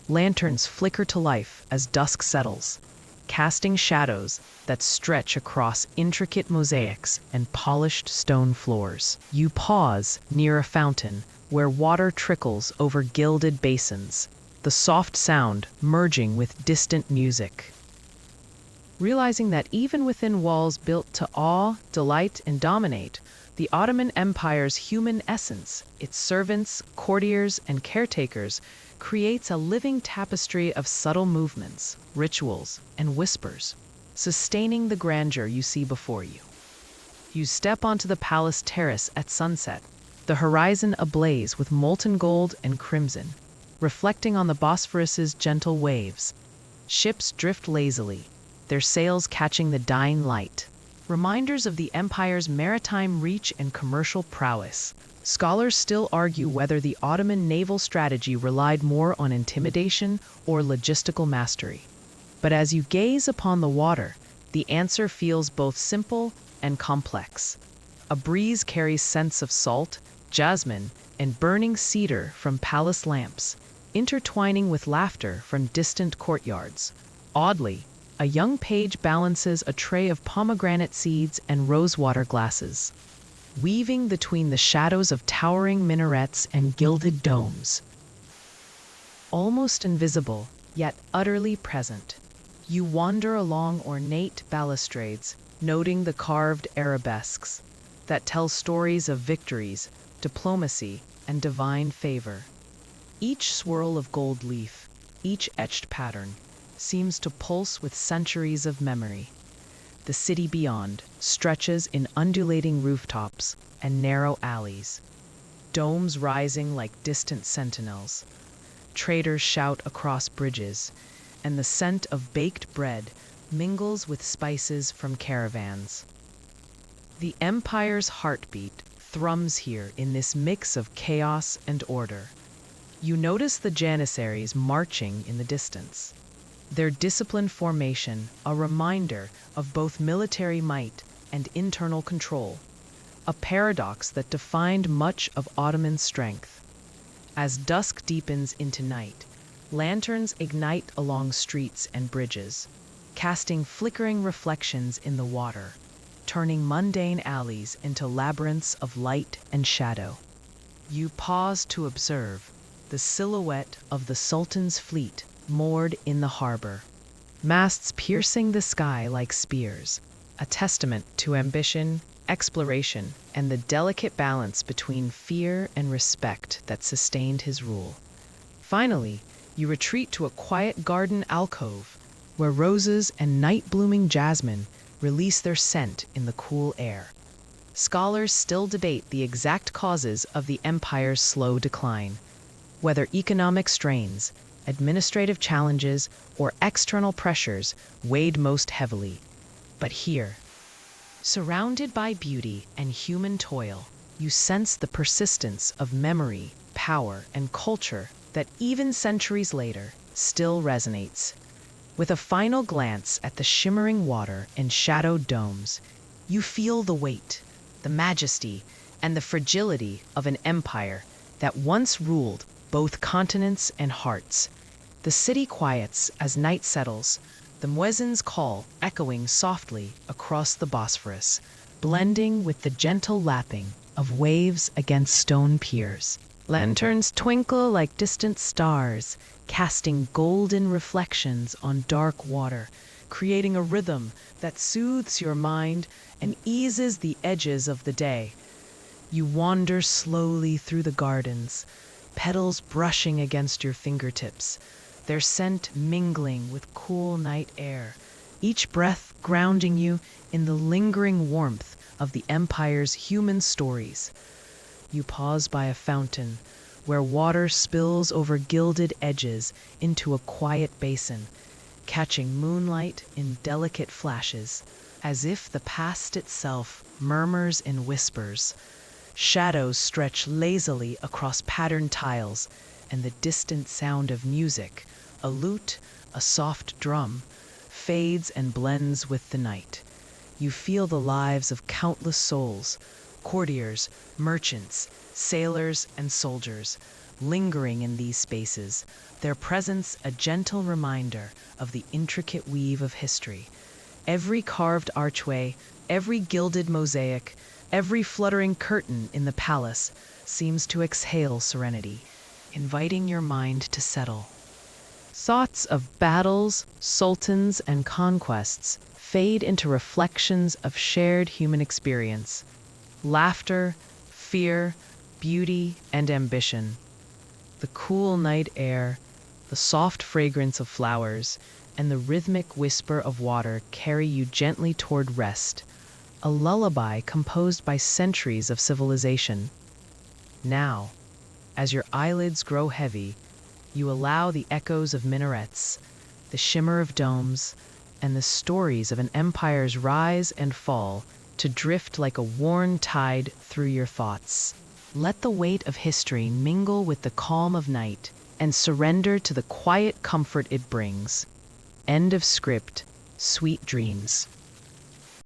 Lanterns flicker to life as dusk settles, casting shadows that stretch across intricate mosaics and polished stone floors. You pause near a fountain where water trickles over gilded basins, the soft sound merging with distant music. Realizing that even within walls built to awe, delight, and dominate, the Ottoman Empire's human essence, its servants, courtiers, and caretakers, creates a living tapestry of subtle movements, rituals, and whispers, sustaining the grandeur you see before you. You step onto the palace terrace at sunset, the horizon ablaze with molten gold and crimson, reflecting on the Bosphorus's gentle waves. Ships drift lazily, their sails catching the dying light, reminders of the empire's maritime reach and commercial prowess. Scholars still argue whether the Ottoman naval strategy relied more on intimidation or logistical mastery. But as you gaze upon the water, the answer feels both simple and complex. A breeze carries scents of salt, jasmine, and burning cedar from palace lamps, intertwining with laughter from distant courtyards. Oddly, a young page balances a tray of pomegranate seeds and rosewater glasses, weaving between the shadows of towering minarets and gilded domes. Almost invisible, yet utterly present, you wander along ornate balustrades, noting the carved arabesques that tell stories of victories, diplomacy, and divine favor. Each swirl of gold leaf, each etched pattern, seems to pulse with centuries of memory. The city beyond stretches in undulating rooftops and narrow alleys, domes rising like distant sentinels. Traders shout across bridges, and the scent of baked bread mingles with spices from caravans. The empire's heartbeat thrums here in this mix of chaos and order. You notice the janissaries marching in the distance, their disciplined formation a reminder of both military might and internal control, a paradox that defined much of Ottoman strength. As dusk deepens into night, lanterns ignite along streets and bridges, casting flickering reflections in the water, turning mundane alleys into labyrinths of light and shadow. You pause to observe the silhouette of the Sultan's fleet moored in the harbor, masts piercing the sky like spears, a testament to ambition, exploration, and the delicate balance between fear and respect that sustained his rule. Finally, you retreat to a quiet garden alcove where roses and night-blooming jasmine release their scent in the cool air. Scholars still debate the exact causes of the empire's slow decline, whether economic strains, administrative challenges, or external pressures weighed most heavily. But here, surrounded by beauty and human toil, you sense the persistence of memory, power, and culture that even centuries later still resonates. With a final glance at the shimmering water and shadowed domes, you feel the weight, the majesty, and the fragility of an empire that once ruled both continents and hearts. The city quiets as night settles, the muezzin's call echoing softly across the Bosphorus, blending with the gentle lapping of waves against stone piers. Lanterns twinkle like distant stars, casting golden reflections on dark water, creating a rhythm that soothes your mind and eases the edges of the day. You wander slowly through the gardens, petals brushing against your fingertips, their scent mingling with cool night air, each breath grounding you in the lingering warmth of the empire's human stories. You pause by a fountain where water spills over gilded edges into a quiet basin, catching moonlight in delicate flashes, as if the past itself murmurs in whispers. Shadows stretch lazily across patterned tiles, and the distant sound of music, a lute, a soft drum, fades and blends with the night. You feel the lives of countless souls, courtiers, merchants, sailors, and soldiers, lingering in these spaces, their presence a gentle reminder of the intricate weave of history. Every carved archway, every gilded mosaic, every fluttering curtain in the palace seems to exhale serenity, inviting your mind to settle. Thoughts of battles, sultans, and conquests fade into reflections of shared human experience. Laughter, fear, beauty, and ambition. The cool night air, the soft fragrance of flowers, and the rhythmic whisper of water carry you gently toward rest, a lullaby composed by centuries of civilization. Now, as your eyelids grow heavy, you allow the echoes of minarets, the shimmer of domes, and the stories of an empire's rise and fall to drift like a worn tide through your thoughts. Let the weight of history mingle with the calm of night and surrender to the quiet comfort it brings. End of script. Sweet dreams.